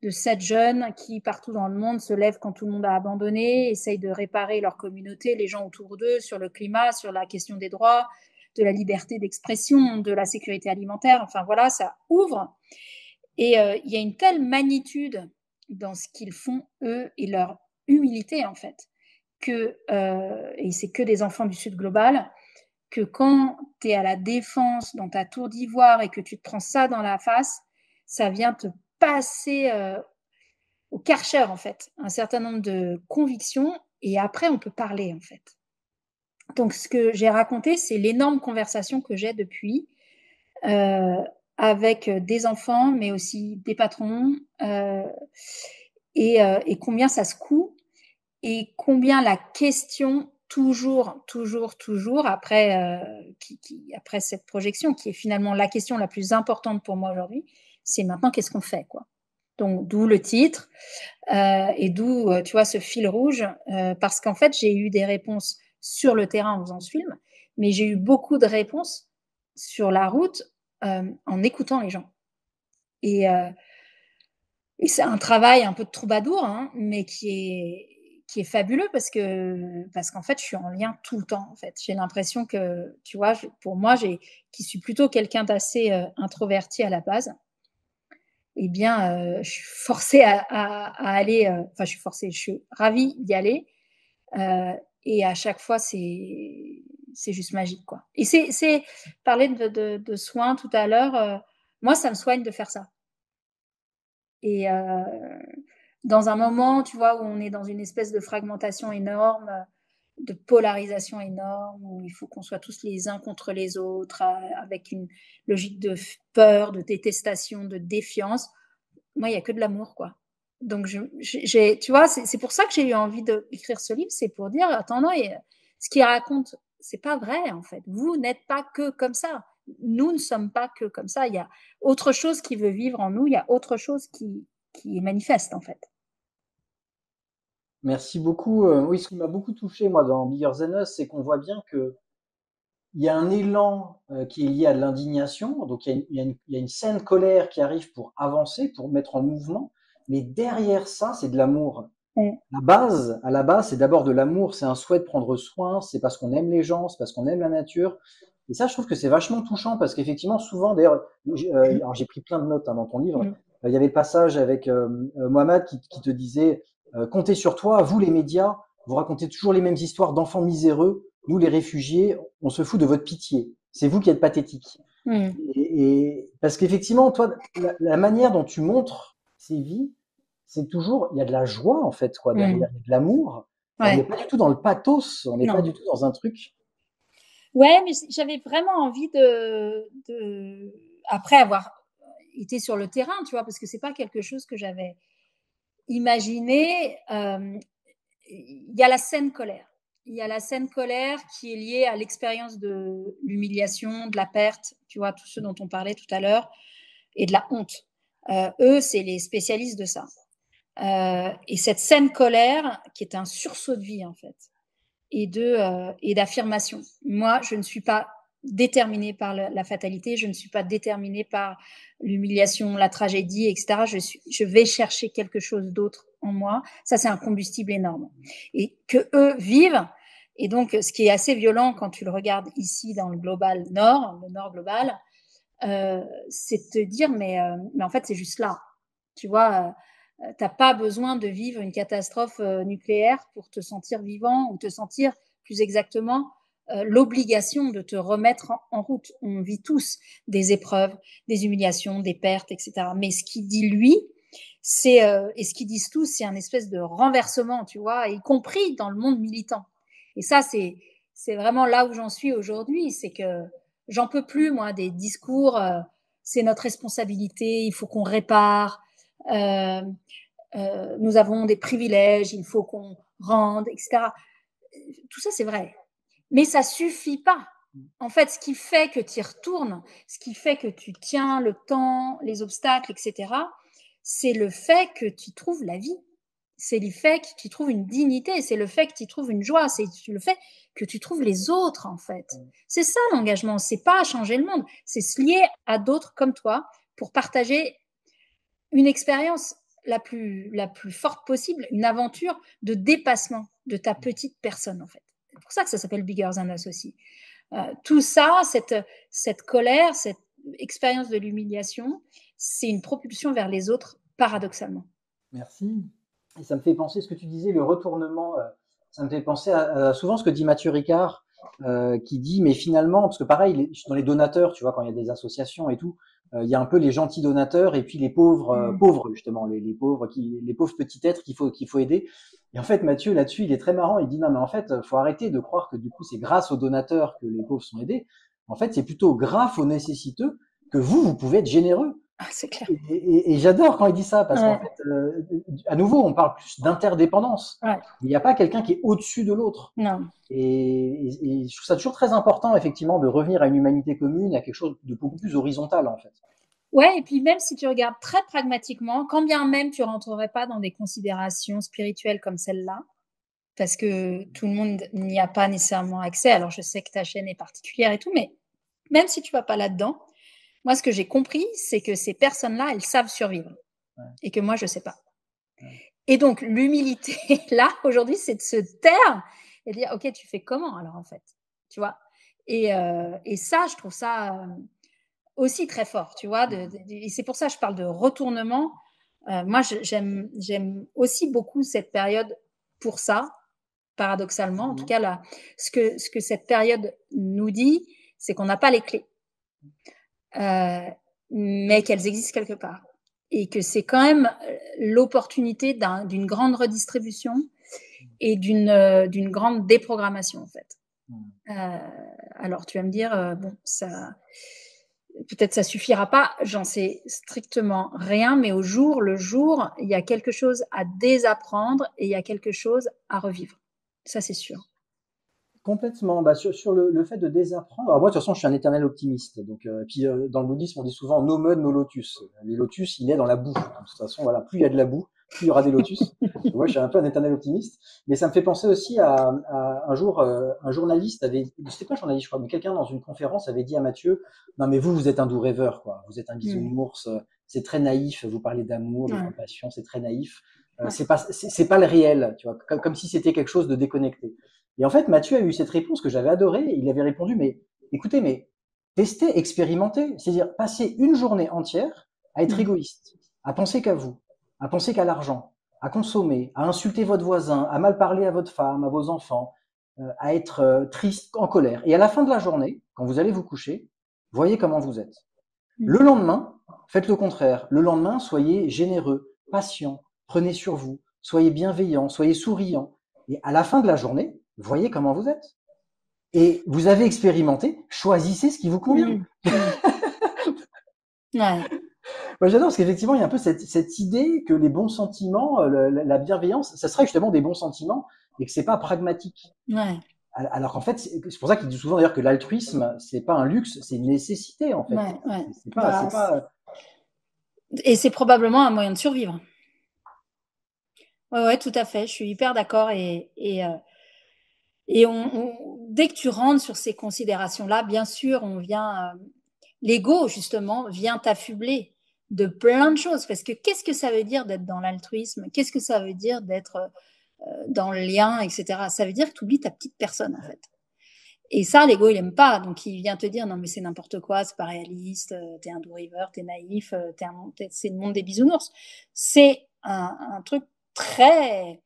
de cette jeune qui, partout dans le monde, se lève quand tout le monde a abandonné, essaye de réparer leur communauté, les gens autour d'eux, sur le climat, sur la question des droits, de la liberté d'expression, de la sécurité alimentaire. Enfin, voilà, ça ouvre. Et il y a une telle magnitude dans ce qu'ils font, eux, et leur humilité, en fait, et c'est que des enfants du Sud global, que quand tu es à la Défense, dans ta tour d'ivoire, et que tu te prends ça dans la face, ça vient te passer au karcher, en fait, un certain nombre de convictions, et après, on peut parler, en fait. Donc, ce que j'ai raconté, c'est l'énorme conversation que j'ai depuis, euh, avec des enfants, mais aussi des patrons, et combien ça se coud, et combien la question toujours après cette projection, qui est finalement la question la plus importante pour moi aujourd'hui, c'est maintenant qu'est-ce qu'on fait, quoi. Donc d'où le titre et d'où, tu vois, ce fil rouge, parce qu'en fait, j'ai eu des réponses sur le terrain en faisant ce film, mais j'ai eu beaucoup de réponses sur la route en écoutant les gens. Et, euh, et c'est un travail un peu de troubadour, hein, mais qui est fabuleux parce qu'en fait, je suis en lien tout le temps. En fait, j'ai l'impression que, tu vois, pour moi, qui suis plutôt quelqu'un d'assez introverti à la base, eh bien, je suis forcée à aller. Enfin, je suis forcée, je suis ravie d'y aller. Euh, et à chaque fois, c'est juste magique, quoi. Et c'est parler de soins tout à l'heure. Moi, ça me soigne de faire ça. Et dans un moment, tu vois, où on est dans une espèce de fragmentation énorme, de polarisation énorme, où il faut qu'on soit tous les uns contre les autres, avec une logique de peur, de détestation, de défiance. Moi, il n'y a que de l'amour, quoi. Donc, tu vois, c'est pour ça que j'ai eu envie d'écrire ce livre, c'est pour dire, attends, ce qu'il raconte, c'est pas vrai, en fait. Vous n'êtes pas que comme ça. Nous ne sommes pas que comme ça. Il y a autre chose qui veut vivre en nous, il y a autre chose qui est manifeste, en fait. Merci beaucoup. Oui, ce qui m'a beaucoup touché, moi, dans Bigger Than Us, c'est qu'on voit bien que il y a un élan qui est lié à de l'indignation. Donc, il y a une saine colère qui arrive pour avancer, pour mettre en mouvement. Mais derrière ça, c'est de l'amour. Mm. À la base, c'est d'abord de l'amour. C'est un souhait de prendre soin. C'est parce qu'on aime les gens, c'est parce qu'on aime la nature. Et ça, je trouve que c'est vachement touchant parce qu'effectivement, souvent, d'ailleurs, alors j'ai pris plein de notes hein, dans ton livre. Mm. Il y avait le passage avec Mohamed qui te disait comptez sur toi, vous les médias, vous racontez toujours les mêmes histoires d'enfants miséreux. Nous, les réfugiés, on se fout de votre pitié. C'est vous qui êtes pathétiques. Mm. Et parce qu'effectivement, toi, la manière dont tu montres ces vies, c'est toujours, il y a de la joie en fait, quoi, Mm. derrière, il y a de l'amour. On n'est Ouais. pas du tout dans le pathos, on n'est pas Non. du tout dans un truc. Ouais, mais j'avais vraiment envie après avoir été sur le terrain, tu vois, parce que c'est pas quelque chose que j'avais imaginé. Il y a la scène colère. Il y a la scène colère qui est liée à l'expérience de l'humiliation, de la perte, tu vois, tout ce dont on parlait tout à l'heure, et de la honte. Eux, c'est les spécialistes de ça. Et cette scène colère, qui est un sursaut de vie, en fait, et d'affirmation. Moi, je ne suis pas déterminée par la fatalité, je ne suis pas déterminée par l'humiliation, la tragédie, etc. Je vais chercher quelque chose d'autre en moi. Ça, c'est un combustible énorme. Et que eux vivent. Et donc, ce qui est assez violent quand tu le regardes ici dans le global nord, le nord global, c'est de te dire, mais en fait, c'est juste là. Tu vois, t'as pas besoin de vivre une catastrophe nucléaire pour te sentir vivant ou te sentir plus exactement l'obligation de te remettre en route. On vit tous des épreuves, des humiliations, des pertes, etc. Mais ce qu'il dit lui, et ce qu'ils disent tous, c'est un espèce de renversement, tu vois, y compris dans le monde militant. Et ça, c'est vraiment là où j'en suis aujourd'hui, c'est que j'en peux plus, moi, des discours, c'est notre responsabilité, il faut qu'on répare, euh, nous avons des privilèges, il faut qu'on rende, etc. Tout ça, c'est vrai. Mais ça suffit pas. En fait, ce qui fait que tu y retournes, ce qui fait que tu tiens le temps, les obstacles, etc., c'est le fait que tu trouves la vie. C'est le fait que tu trouves une dignité, c'est le fait que tu trouves une joie, c'est le fait que tu trouves les autres, en fait. C'est ça l'engagement, c'est pas changer le monde, c'est se lier à d'autres comme toi pour partager une expérience la plus forte possible, une aventure de dépassement de ta petite personne, en fait. C'est pour ça que ça s'appelle Bigger Than Us aussi. Tout ça, cette colère, cette expérience de l'humiliation, c'est une propulsion vers les autres, paradoxalement. Merci. Et ça me fait penser ce que tu disais, le retournement. Ça me fait penser à souvent ce que dit Mathieu Ricard, qui dit, mais finalement, parce que pareil, dans les donateurs, tu vois, quand il y a des associations et tout, il y a un peu les gentils donateurs et puis les pauvres, pauvres justement, les pauvres les pauvres petits êtres qu'il faut aider. Et en fait, Mathieu là-dessus, il est très marrant. Il dit non, mais en fait, faut arrêter de croire que du coup c'est grâce aux donateurs que les pauvres sont aidés. En fait, c'est plutôt grâce aux nécessiteux que vous pouvez être généreux. Ah, c'est clair. Et j'adore quand il dit ça parce qu'en Ouais, fait, à nouveau, on parle plus d'interdépendance. ouais, Il n'y a pas quelqu'un qui est au-dessus de l'autre. non. Et je trouve ça toujours très important, effectivement, de revenir à une humanité commune, à quelque chose de beaucoup plus horizontal, en fait. Ouais, et puis même si tu regardes très pragmatiquement, quand bien même tu rentrerais pas dans des considérations spirituelles comme celle-là, parce que tout le monde n'y a pas nécessairement accès. Alors, je sais que ta chaîne est particulière et tout, mais même si tu vas pas là-dedans, moi, ce que j'ai compris, c'est que ces personnes-là, elles savent survivre Ouais, et que moi, je sais pas. ouais. Et donc, l'humilité, là, aujourd'hui, c'est de se taire et de dire, OK, tu fais comment alors, en fait? Tu vois? Et ça, je trouve ça aussi très fort, tu vois? Et c'est pour ça que je parle de retournement. Moi, j'aime aussi beaucoup cette période pour ça, paradoxalement. En tout cas, là, ce que cette période nous dit, c'est qu'on n'a pas les clés, euh, mais qu'elles existent quelque part. Et que c'est quand même l'opportunité d'une grande redistribution et d'une grande déprogrammation, en fait. Euh, alors, tu vas me dire, bon, ça, peut-être ça suffira pas, j'en sais strictement rien, mais au jour le jour, il y a quelque chose à désapprendre et il y a quelque chose à revivre. Ça, c'est sûr. Complètement. Bah, sur le fait de désapprendre. Alors moi, de toute façon, je suis un éternel optimiste. Donc, puis dans le bouddhisme, on dit souvent no mud, no lotus. Les lotus, il est dans la boue. Donc, de toute façon, voilà, plus il y a de la boue, plus il y aura des lotus. Donc, moi, je suis un peu un éternel optimiste. Mais ça me fait penser aussi à un jour, un journaliste avait, c'était pas un journaliste, je crois, mais quelqu'un dans une conférence avait dit à Mathieu, non mais vous êtes un doux rêveur, quoi. Vous êtes un Mm. bisounours. C'est très naïf. Vous parlez d'amour, de Ouais, compassion, c'est très naïf. ouais. C'est pas le réel, tu vois, comme si c'était quelque chose de déconnecté. Et en fait, Mathieu a eu cette réponse que j'avais adorée. Il avait répondu, mais écoutez, mais testez, expérimentez. C'est-à-dire, passez une journée entière à être Mm. égoïste, à penser qu'à vous, à penser qu'à l'argent, à consommer, à insulter votre voisin, à mal parler à votre femme, à vos enfants, à être triste, en colère. Et à la fin de la journée, quand vous allez vous coucher, voyez comment vous êtes. Le Mm. lendemain, faites le contraire. Le lendemain, soyez généreux, patient, prenez sur vous, soyez bienveillant, soyez souriant. Et à la fin de la journée, voyez comment vous êtes. Et vous avez expérimenté, choisissez ce qui vous convient. Mm. Mm. Ouais, Moi, j'adore parce qu'effectivement, il y a un peu cette idée que les bons sentiments, la bienveillance, ça serait justement des bons sentiments et que c'est pas pragmatique. ouais, Alors qu'en fait, c'est pour ça qu'il dit souvent d'ailleurs que l'altruisme, c'est pas un luxe, c'est une nécessité en fait. ouais, ouais. C'est Bah, pas. et c'est probablement un moyen de survivre. Ouais, ouais, tout à fait. Je suis hyper d'accord. Et dès que tu rentres sur ces considérations-là, bien sûr, l'ego, justement, vient t'affubler de plein de choses. Parce que qu'est-ce que ça veut dire d'être dans l'altruisme? Qu'est-ce que ça veut dire d'être dans le lien, etc. Ça veut dire que tu oublies ta petite personne, en fait. Et ça, l'ego, il aime pas. Donc, il vient te dire, non, mais c'est n'importe quoi, c'est pas réaliste, t'es un doux rêveur, t'es naïf, c'est le monde des bisounours. C'est un truc très,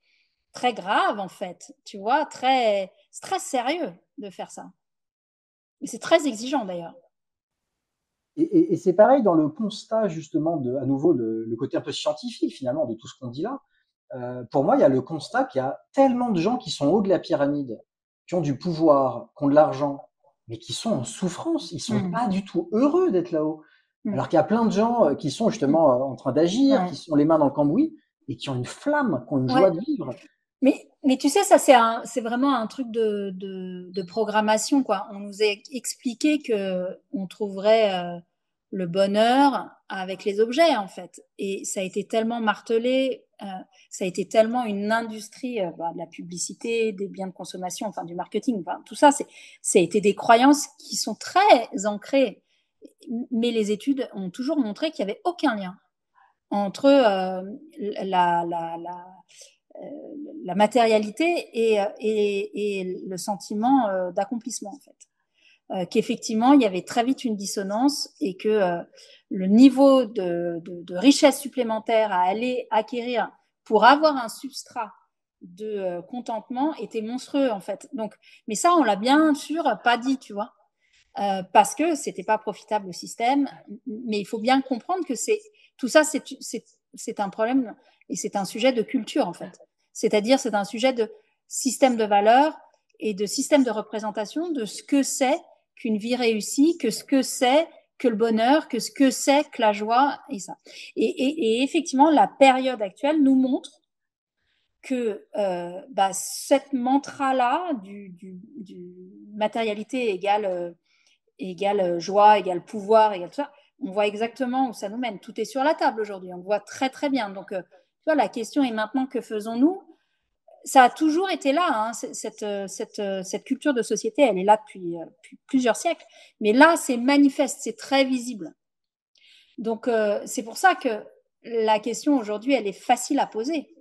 très grave, en fait. Tu vois, c'est très sérieux de faire ça. Et c'est très exigeant, d'ailleurs. Et c'est pareil dans le constat justement de, à nouveau, le côté un peu scientifique finalement de tout ce qu'on dit là. Pour moi, il y a le constat qu'il y a tellement de gens qui sont au haut de la pyramide, qui ont du pouvoir, qui ont de l'argent, mais qui sont en souffrance. Ils sont Mm. pas du tout heureux d'être là-haut. Mm. Alors qu'il y a plein de gens qui sont justement en train d'agir, qui Ouais. sont les mains dans le cambouis et qui ont une flamme, qui ont une joie Ouais. de vivre. Mais tu sais, ça, c'est vraiment un truc de programmation, quoi. On nous a expliqué que on trouverait le bonheur avec les objets, en fait. Et ça a été tellement martelé, ça a été tellement une industrie de la publicité, des biens de consommation, enfin du marketing, enfin, tout ça, ça a été des croyances qui sont très ancrées. Mais les études ont toujours montré qu'il n'y avait aucun lien entre la, la, la la matérialité et le sentiment d'accomplissement, en fait. Qu'effectivement, il y avait très vite une dissonance et que le niveau de richesse supplémentaire à aller acquérir pour avoir un substrat de contentement était monstrueux, en fait. Donc, mais ça, on l'a bien sûr pas dit, tu vois. Parce que c'était pas profitable au système, mais il faut bien comprendre que tout ça, c'est un problème et c'est un sujet de culture en fait. C'est-à-dire, c'est un sujet de système de valeurs et de système de représentation de ce que c'est qu'une vie réussie, que ce que c'est que le bonheur, que ce que c'est que la joie et ça. Et effectivement, la période actuelle nous montre que cette mantra-là du matérialité égale joie, égale pouvoir, égale tout ça, on voit exactement où ça nous mène. Tout est sur la table aujourd'hui, on le voit très très bien. Donc, tu vois, la question est maintenant, que faisons-nous? Ça a toujours été là, hein, cette culture de société, elle est là depuis plusieurs siècles. Mais là, c'est manifeste, c'est très visible. Donc, c'est pour ça que la question aujourd'hui, elle est facile à poser,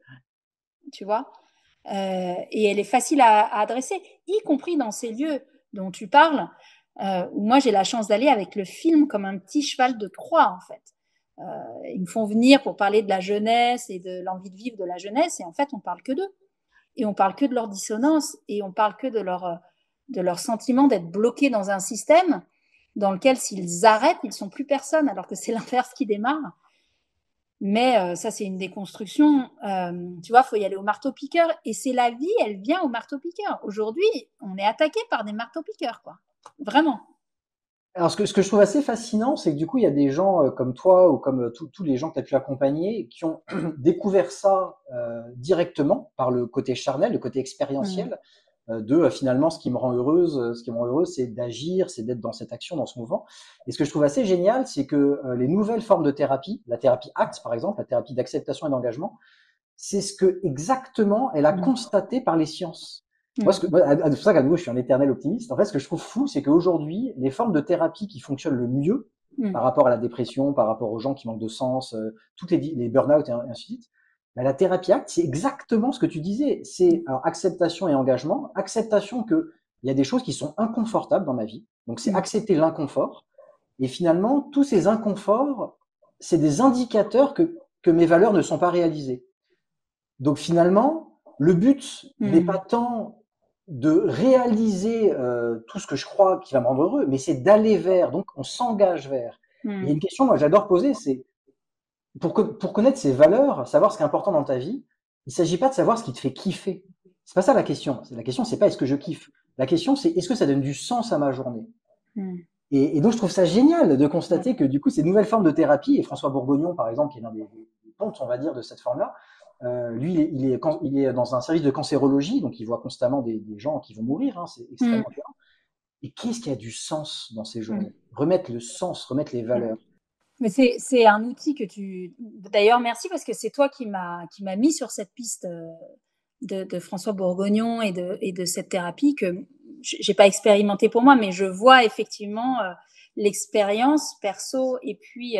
tu vois, et elle est facile à adresser, y compris dans ces lieux dont tu parles, où moi j'ai la chance d'aller avec le film comme un petit cheval de Troie, en fait. Ils me font venir pour parler de la jeunesse et de l'envie de vivre de la jeunesse, et en fait, on parle que d'eux. Et on parle que de leur dissonance, et on parle que de leur sentiment d'être bloqués dans un système dans lequel, s'ils arrêtent, ils sont plus personne, alors que c'est l'inverse qui démarre. Mais ça, c'est une déconstruction. Tu vois, il faut y aller au marteau-piqueur. Et c'est la vie, elle vient au marteau-piqueur. Aujourd'hui, on est attaqué par des marteaux-piqueurs, quoi. Vraiment. Alors, ce que je trouve assez fascinant, c'est que du coup, il y a des gens comme toi ou comme tous les gens que tu as pu accompagner qui ont découvert ça directement par le côté charnel, le côté expérientiel, finalement, ce qui me rend heureuse, ce qui me rend heureuse, c'est d'agir, c'est d'être dans cette action, dans ce mouvement. Et ce que je trouve assez génial, c'est que les nouvelles formes de thérapie, la thérapie ACT par exemple, la thérapie d'acceptation et d'engagement, c'est ce que exactement elle a constaté par les sciences. Moi, c'est pour ça qu'à nouveau, je suis un éternel optimiste. En fait, ce que je trouve fou, c'est qu'aujourd'hui, les formes de thérapie qui fonctionnent le mieux par rapport à la dépression, par rapport aux gens qui manquent de sens, toutes les burn-out et ainsi de suite, bah, la thérapie ACT, c'est exactement ce que tu disais. C'est alors, acceptation et engagement. Acceptation que il y a des choses qui sont inconfortables dans ma vie. Donc, c'est accepter l'inconfort. Et finalement, tous ces inconforts, c'est des indicateurs que mes valeurs ne sont pas réalisées. Donc finalement, le but n'est pas tant de réaliser tout ce que je crois qui va me rendre heureux, mais c'est d'aller vers. Donc on s'engage vers. Et il y a une question, moi j'adore poser, c'est pour connaître ses valeurs, savoir ce qui est important dans ta vie. Il ne s'agit pas de savoir ce qui te fait kiffer. C'est pas ça la question. La question c'est pas est-ce que je kiffe. La question c'est est-ce que ça donne du sens à ma journée. Et donc je trouve ça génial de constater que du coup ces nouvelles formes de thérapie, et François Bourgognon par exemple, qui est l'un des pontes, on va dire, de cette forme-là, lui, il est dans un service de cancérologie, donc il voit constamment des gens qui vont mourir, hein, c'est extrêmement violent. Et qu'est-ce qui a du sens dans ces journées? Remettre le sens, remettre les valeurs. Mais c'est un outil que tu... D'ailleurs, merci, parce que c'est toi qui m'a mis sur cette piste de François Bourgognon et de cette thérapie que j'ai pas expérimenté pour moi, mais je vois effectivement l'expérience perso et puis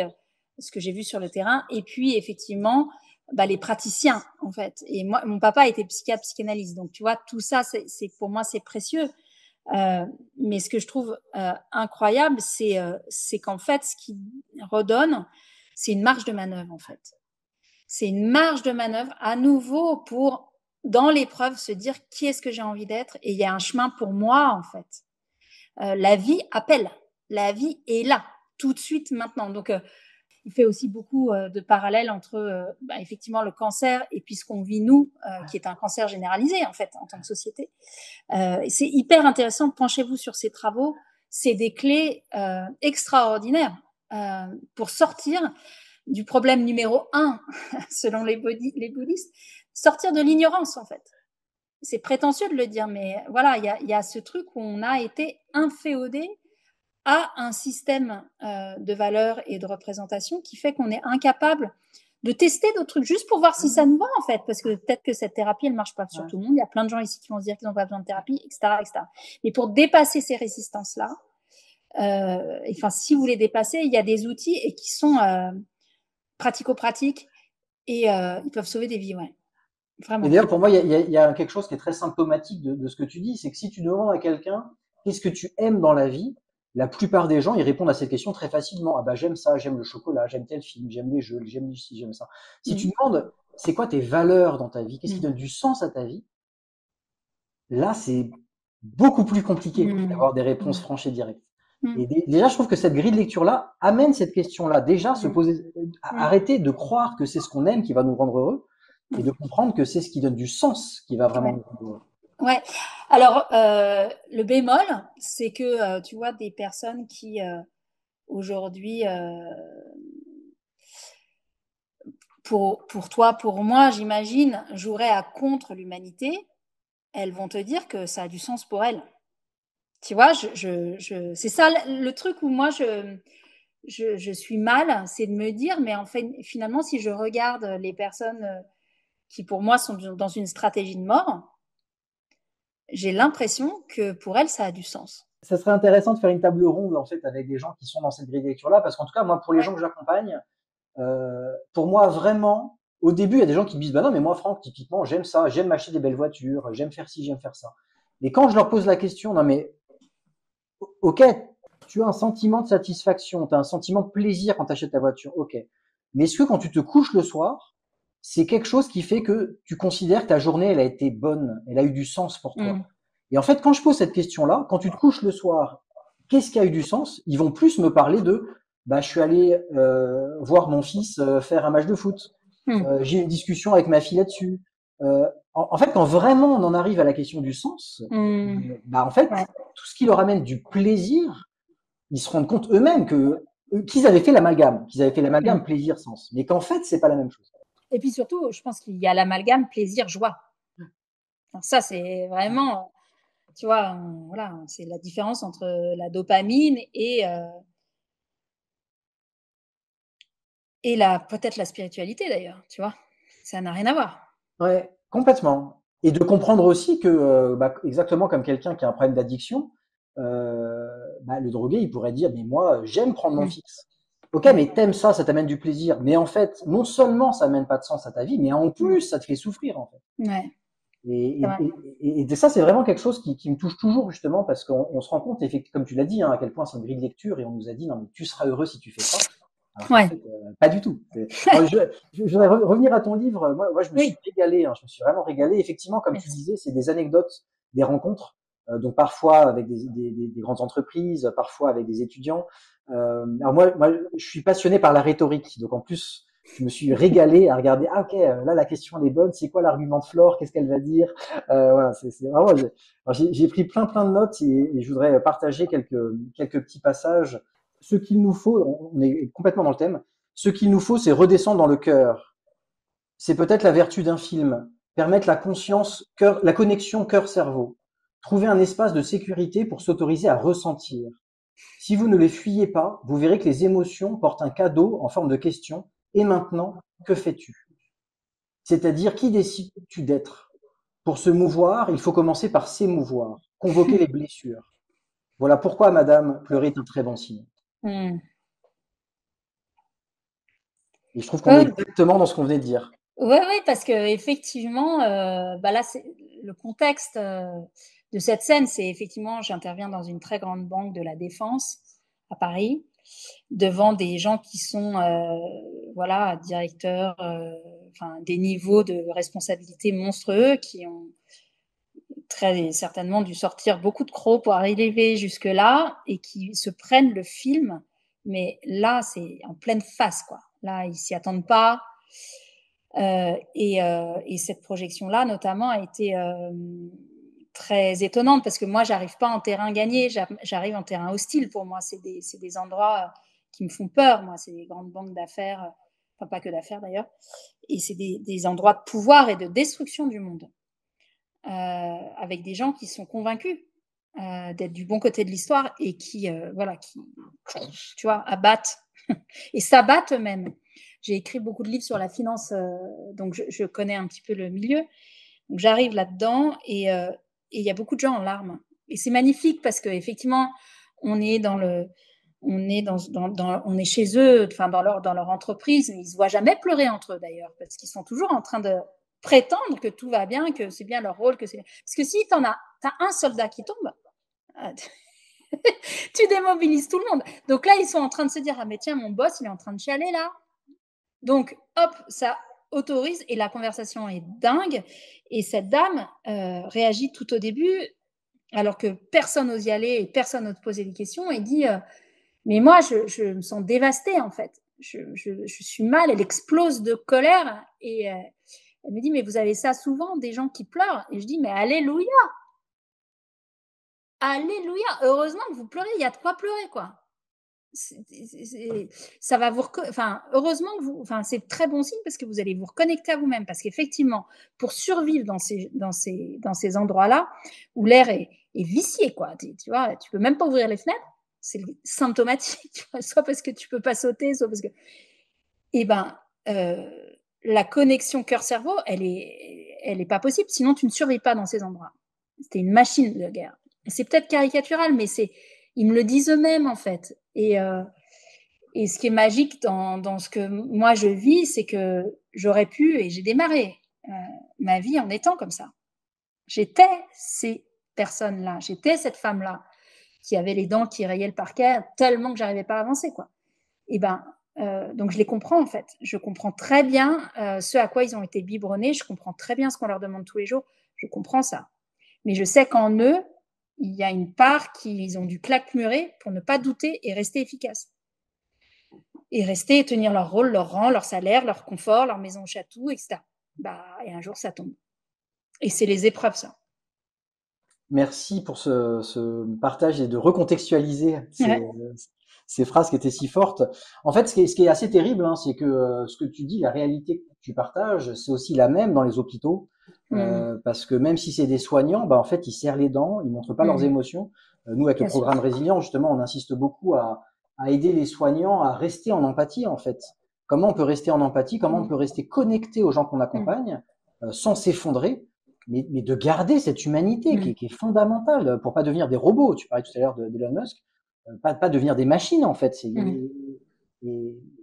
ce que j'ai vu sur le terrain, et puis effectivement les praticiens, en fait. Et moi, mon papa était psychiatre, psychanalyste, donc tu vois, tout ça, c'est pour moi, c'est précieux. Mais ce que je trouve incroyable, c'est qu'en fait, ce qui redonne, c'est une marge de manœuvre, en fait. C'est une marge de manœuvre à nouveau pour, dans l'épreuve, se dire qui est-ce que j'ai envie d'être, et il y a un chemin pour moi, en fait. La vie appelle, la vie est là, tout de suite, maintenant. Donc, il fait aussi beaucoup de parallèles entre effectivement le cancer et puis ce qu'on vit nous, qui est un cancer généralisé en fait en tant que société. C'est hyper intéressant, penchez-vous sur ces travaux, c'est des clés extraordinaires pour sortir du problème numéro 1, selon les bouddhistes, sortir de l'ignorance en fait. C'est prétentieux de le dire, mais voilà, il y a ce truc où on a été inféodé à un système de valeurs et de représentation qui fait qu'on est incapable de tester d'autres trucs juste pour voir si ça nous va en fait, parce que peut-être que cette thérapie elle marche pas sur tout le monde, il y a plein de gens ici qui vont se dire qu'ils n'ont pas besoin de thérapie, etc., etc. Mais pour dépasser ces résistances là, enfin si vous les dépassez, il y a des outils et qui sont pratico-pratiques et ils peuvent sauver des vies, ouais. Vraiment. Et d'ailleurs, pour moi, il y a quelque chose qui est très symptomatique de ce que tu dis, c'est que si tu demandes à quelqu'un qu'est-ce que tu aimes dans la vie, la plupart des gens, ils répondent à cette question très facilement. Ah bah j'aime ça, j'aime le chocolat, j'aime tel film, j'aime les jeux, j'aime ci, j'aime ça. Si tu demandes c'est quoi tes valeurs dans ta vie, qu'est-ce qui donne du sens à ta vie, là c'est beaucoup plus compliqué d'avoir des réponses franches et directes. Et déjà, je trouve que cette grille de lecture-là amène cette question-là. Déjà, se poser, arrêter de croire que c'est ce qu'on aime qui va nous rendre heureux, et de comprendre que c'est ce qui donne du sens qui va vraiment nous rendre heureux. Ouais. Alors, le bémol, c'est que tu vois des personnes qui aujourd'hui, pour toi, pour moi, j'imagine, joueraient à contre l'humanité, elles vont te dire que ça a du sens pour elles. Tu vois, c'est ça le truc où moi je suis mal, c'est de me dire, mais en fait, finalement, si je regarde les personnes qui pour moi sont dans une stratégie de mort, j'ai l'impression que pour elles, ça a du sens. Ça serait intéressant de faire une table ronde en fait avec des gens qui sont dans cette grille de lecture-là, parce qu'en tout cas, moi, pour les Ouais. gens que j'accompagne, pour moi, vraiment, au début, il y a des gens qui me disent, bah non, mais moi, Franck, typiquement, j'aime ça, j'aime m'acheter des belles voitures, j'aime faire ci, j'aime faire ça. Mais quand je leur pose la question, non, mais ok, tu as un sentiment de satisfaction, tu as un sentiment de plaisir quand tu achètes ta voiture, ok. Mais est-ce que quand tu te couches le soir, c'est quelque chose qui fait que tu considères que ta journée, elle a été bonne, elle a eu du sens pour toi? Mm. Et en fait, quand je pose cette question-là, quand tu te couches le soir, qu'est-ce qui a eu du sens? Ils vont plus me parler de, bah, je suis allé voir mon fils faire un match de foot. Mm. J'ai eu une discussion avec ma fille là-dessus. En fait, quand vraiment on en arrive à la question du sens, Mm. bah en fait, Ouais. tout ce qui leur amène du plaisir, ils se rendent compte eux-mêmes que qu'ils avaient fait l'amalgame, Mm. plaisir-sens, mais qu'en fait, c'est pas la même chose. Et puis surtout, je pense qu'il y a l'amalgame plaisir-joie. Enfin, ça, c'est vraiment, tu vois, voilà, c'est la différence entre la dopamine et peut-être la spiritualité d'ailleurs, tu vois. Ça n'a rien à voir. Ouais, complètement. Et de comprendre aussi que, bah, exactement comme quelqu'un qui a un problème d'addiction, bah, le drogué, il pourrait dire, mais moi, j'aime prendre mon Mm. fixe. Ok, Ouais. mais t'aimes ça, ça t'amène du plaisir. Mais en fait, non seulement ça amène pas de sens à ta vie, mais en Mm. plus, ça te fait souffrir, en fait. Ouais, Et, c'est et, vrai. et ça, c'est vraiment quelque chose qui me touche toujours, justement, parce qu'on se rend compte, effectivement, comme tu l'as dit, hein, à quel point c'est une grille de lecture, et on nous a dit, non, mais tu seras heureux si tu fais ça. Alors qu'en Ouais. fait, pas du tout. Alors, je voudrais revenir à ton livre. Moi, je me suis Oui, régalé. Hein, je me suis vraiment régalé. Effectivement, comme tu merci. disais, c'est des anecdotes, des rencontres. Donc parfois avec des grandes entreprises, parfois avec des étudiants. Alors moi, je suis passionné par la rhétorique. Donc en plus, je me suis régalé à regarder. Ah ok, là la question elle est bonne. C'est quoi l'argument de Flore? Qu'est-ce qu'elle va dire? Voilà, c'est vraiment. J'ai pris plein de notes et je voudrais partager quelques petits passages. Ce qu'il nous faut, on est complètement dans le thème, ce qu'il nous faut, c'est redescendre dans le cœur. C'est peut-être la vertu d'un film, permettre la conscience, la connexion cœur-cerveau, trouver un espace de sécurité pour s'autoriser à ressentir. Si vous ne les fuyez pas, vous verrez que les émotions portent un cadeau en forme de question. Et maintenant, que fais-tu? C'est-à-dire, qui décides-tu d'être? Pour se mouvoir, il faut commencer par s'émouvoir, convoquer les blessures. Voilà pourquoi, madame, pleurer est un très bon signe. Mm. Et je trouve qu'on est Ouais, exactement dans ce qu'on venait de dire. ouais, ouais, parce que effectivement, bah là, c'est le contexte de cette scène, c'est effectivement, j'interviens dans une très grande banque de la Défense à Paris, devant des gens qui sont, voilà, directeurs, enfin, des niveaux de responsabilité monstrueux, qui ont très certainement dû sortir beaucoup de crocs pour arriver jusque-là et qui se prennent le film. Mais là, c'est en pleine face, quoi. Là, ils s'y attendent pas. Et cette projection-là, notamment, a été très étonnante parce que moi, j'arrive pas en terrain gagné, j'arrive en terrain hostile pour moi. C'est des endroits qui me font peur, moi. C'est des grandes banques d'affaires, enfin pas que d'affaires d'ailleurs. Et c'est des endroits de pouvoir et de destruction du monde, avec des gens qui sont convaincus d'être du bon côté de l'histoire et qui, voilà, qui, tu vois, abattent et s'abattent eux-mêmes. J'ai écrit beaucoup de livres sur la finance, donc je connais un petit peu le milieu. Donc j'arrive là-dedans et il y a beaucoup de gens en larmes. Et c'est magnifique parce qu'effectivement, on est dans le, on est chez eux, enfin dans leur entreprise, mais ils se voient jamais pleurer entre eux d'ailleurs, parce qu'ils sont toujours en train de prétendre que tout va bien, que c'est bien leur rôle, que c'est. Parce que si t'as un soldat qui tombe, tu démobilises tout le monde. Donc là, ils sont en train de se dire, ah mais tiens, mon boss, il est en train de chialer là. Donc, hop, ça autorise et la conversation est dingue. Et cette dame réagit tout au début, alors que personne n'ose y aller et personne n'ose poser des questions, et dit mais moi, je me sens dévastée en fait. Je suis mal, elle explose de colère et elle me dit mais vous avez ça souvent, des gens qui pleurent. Et je dis mais alléluia, alléluia, heureusement que vous pleurez, il y a de quoi pleurer quoi. ça va enfin, heureusement que enfin, c'est très bon signe parce que vous allez vous reconnecter à vous-même. Parce qu'effectivement, pour survivre dans ces endroits-là où l'air est vicié, quoi, tu vois, tu peux même pas ouvrir les fenêtres, c'est symptomatique, tu vois, soit parce que tu peux pas sauter, soit parce que. Eh ben, la connexion cœur-cerveau, elle est pas possible. Sinon, tu ne survis pas dans ces endroits. C'était une machine de guerre. C'est peut-être caricatural, mais ils me le disent eux-mêmes en fait. Et ce qui est magique dans ce que moi je vis, c'est que j'aurais pu, et j'ai démarré ma vie en étant comme ça. J'étais ces personnes-là, j'étais cette femme-là qui avait les dents qui rayaient le parquet tellement que j'arrivais pas à avancer, quoi. Et ben, donc je les comprends en fait. Je comprends très bien ce à quoi ils ont été biberonnés. Je comprends très bien ce qu'on leur demande tous les jours. Je comprends ça. Mais je sais qu'en eux, il y a une part qu'ils ont dû claquemurer pour ne pas douter et rester efficaces. Et rester et tenir leur rôle, leur rang, leur salaire, leur confort, leur maison au château, etc. Bah, et un jour, ça tombe. Et c'est les épreuves, ça. Merci pour ce partage et de recontextualiser Ouais. ces phrases qui étaient si fortes. En fait, ce qui est assez terrible, hein, c'est que ce que tu dis, la réalité que tu partages, c'est aussi la même dans les hôpitaux. Parce que même si c'est des soignants, bah, en fait, ils serrent les dents, ils montrent pas leurs émotions. Nous, avec le Bien sûr. programme Résilient, justement, on insiste beaucoup à aider les soignants à rester en empathie, en fait. Comment on peut rester en empathie, comment on peut rester connecté aux gens qu'on accompagne, sans s'effondrer, mais de garder cette humanité qui est fondamentale pour pas devenir des robots. Tu parlais tout à l'heure d'Elon Musk, pas devenir des machines, en fait. Et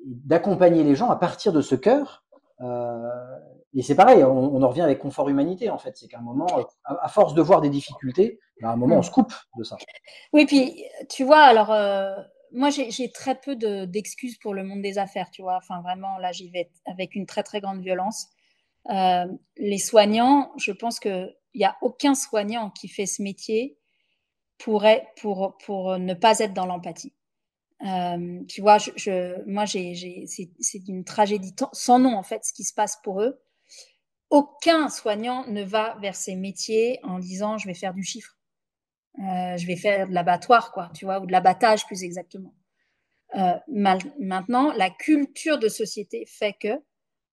d'accompagner les gens à partir de ce cœur. Et c'est pareil, on en revient avec confort humanité, en fait. C'est qu'à un moment, à force de voir des difficultés, à un moment, on se coupe de ça. Oui, puis tu vois, alors moi j'ai très peu d'excuses pour le monde des affaires, tu vois. Enfin, vraiment, là, j'y vais avec une très très grande violence. Les soignants, je pense qu'il n'y a aucun soignant qui fait ce métier pour ne pas être dans l'empathie. Tu vois, moi, c'est d'une tragédie sans nom, en fait, ce qui se passe pour eux. Aucun soignant ne va vers ces métiers en disant je vais faire du chiffre. Je vais faire de l'abattoir, quoi, tu vois, ou de l'abattage plus exactement. Maintenant, la culture de société fait que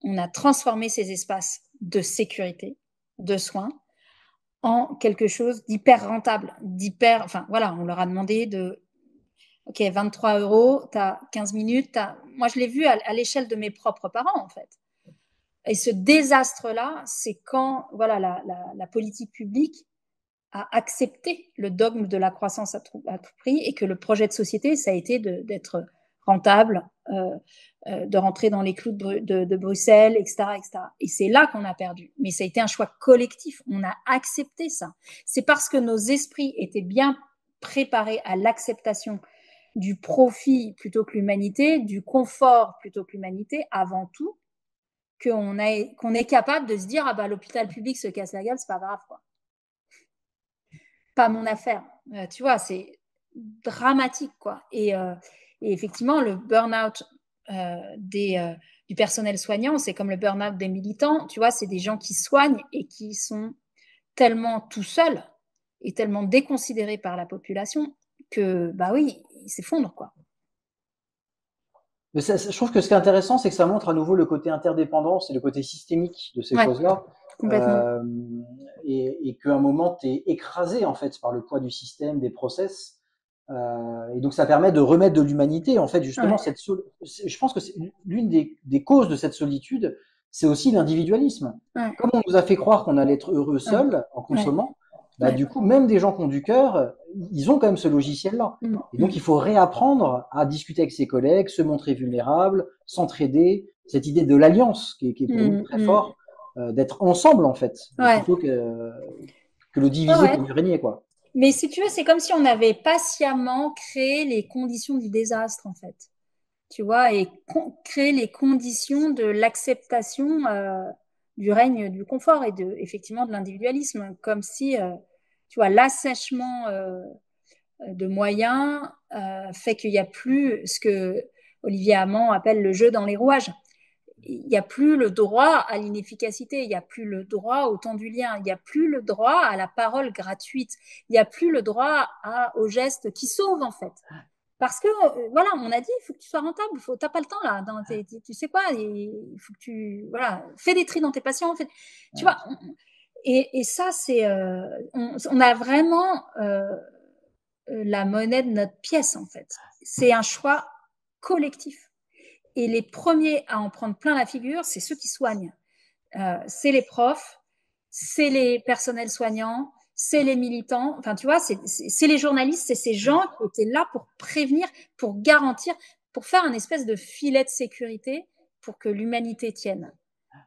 on a transformé ces espaces de sécurité, de soins, en quelque chose d'hyper rentable, enfin voilà, on leur a demandé ok, 23 euros, tu as 15 minutes, moi je l'ai vu à l'échelle de mes propres parents en fait. Et ce désastre-là, c'est quand voilà la politique publique a accepté le dogme de la croissance à tout prix et que le projet de société, ça a été d'être rentable, de rentrer dans les clous de Bruxelles, etc., etc. Et c'est là qu'on a perdu. Mais ça a été un choix collectif. On a accepté ça. C'est parce que nos esprits étaient bien préparés à l'acceptation du profit plutôt que l'humanité, du confort plutôt que l'humanité, avant tout, qu'on est capable de se dire ah bah l'hôpital public se casse la gueule, c'est pas grave quoi. Pas mon affaire. Tu vois, c'est dramatique, quoi. Et effectivement, le burn-out du personnel soignant, c'est comme le burn-out des militants. Tu vois, c'est des gens qui soignent et qui sont tellement tout seuls et tellement déconsidérés par la population que, bah oui, ils s'effondrent, quoi. Mais je trouve que ce qui est intéressant, c'est que ça montre à nouveau le côté interdépendance et le côté systémique de ces Ouais, choses-là. complètement. Euh, et qu'à un moment, tu es écrasé en fait par le poids du système, des process. Et donc ça permet de remettre de l'humanité. En fait, justement, Ouais. je pense que c'est l'une des causes de cette solitude, c'est aussi l'individualisme. Ouais. Comme on nous a fait croire qu'on allait être heureux Ouais. seul en Ouais. consommant, bah, Ouais. du coup, même des gens qui ont du cœur, ils ont quand même ce logiciel-là. Et donc, il faut réapprendre à discuter avec ses collègues, se montrer vulnérable, s'entraider. Cette idée de l'alliance qui est pour nous très fort, d'être ensemble en fait, Ouais. plutôt que le Ouais. diviser Ouais. pour mieux régner, quoi. Mais si tu veux, c'est comme si on avait patiemment créé les conditions du désastre, en fait. Tu vois, et créer les conditions de l'acceptation du règne du confort et effectivement de l'individualisme, comme si, tu vois, l'assèchement de moyens fait qu'il n'y a plus ce que Olivier Hamon appelle le jeu dans les rouages. Il n'y a plus le droit à l'inefficacité, il n'y a plus le droit au temps du lien, il n'y a plus le droit à la parole gratuite, il n'y a plus le droit au geste qui sauve en fait. Parce que, voilà, on a dit, il faut que tu sois rentable, t'as pas le temps là. Tu sais quoi, il faut que voilà, fais des tri dans tes patients. Tu vois, et ça, on a vraiment la monnaie de notre pièce, en fait. C'est un choix collectif. Et les premiers à en prendre plein la figure, c'est ceux qui soignent. C'est les profs, c'est les personnels soignants, c'est les militants. Enfin, tu vois, c'est les journalistes, c'est ces gens qui étaient là pour prévenir, pour garantir, pour faire un espèce de filet de sécurité pour que l'humanité tienne.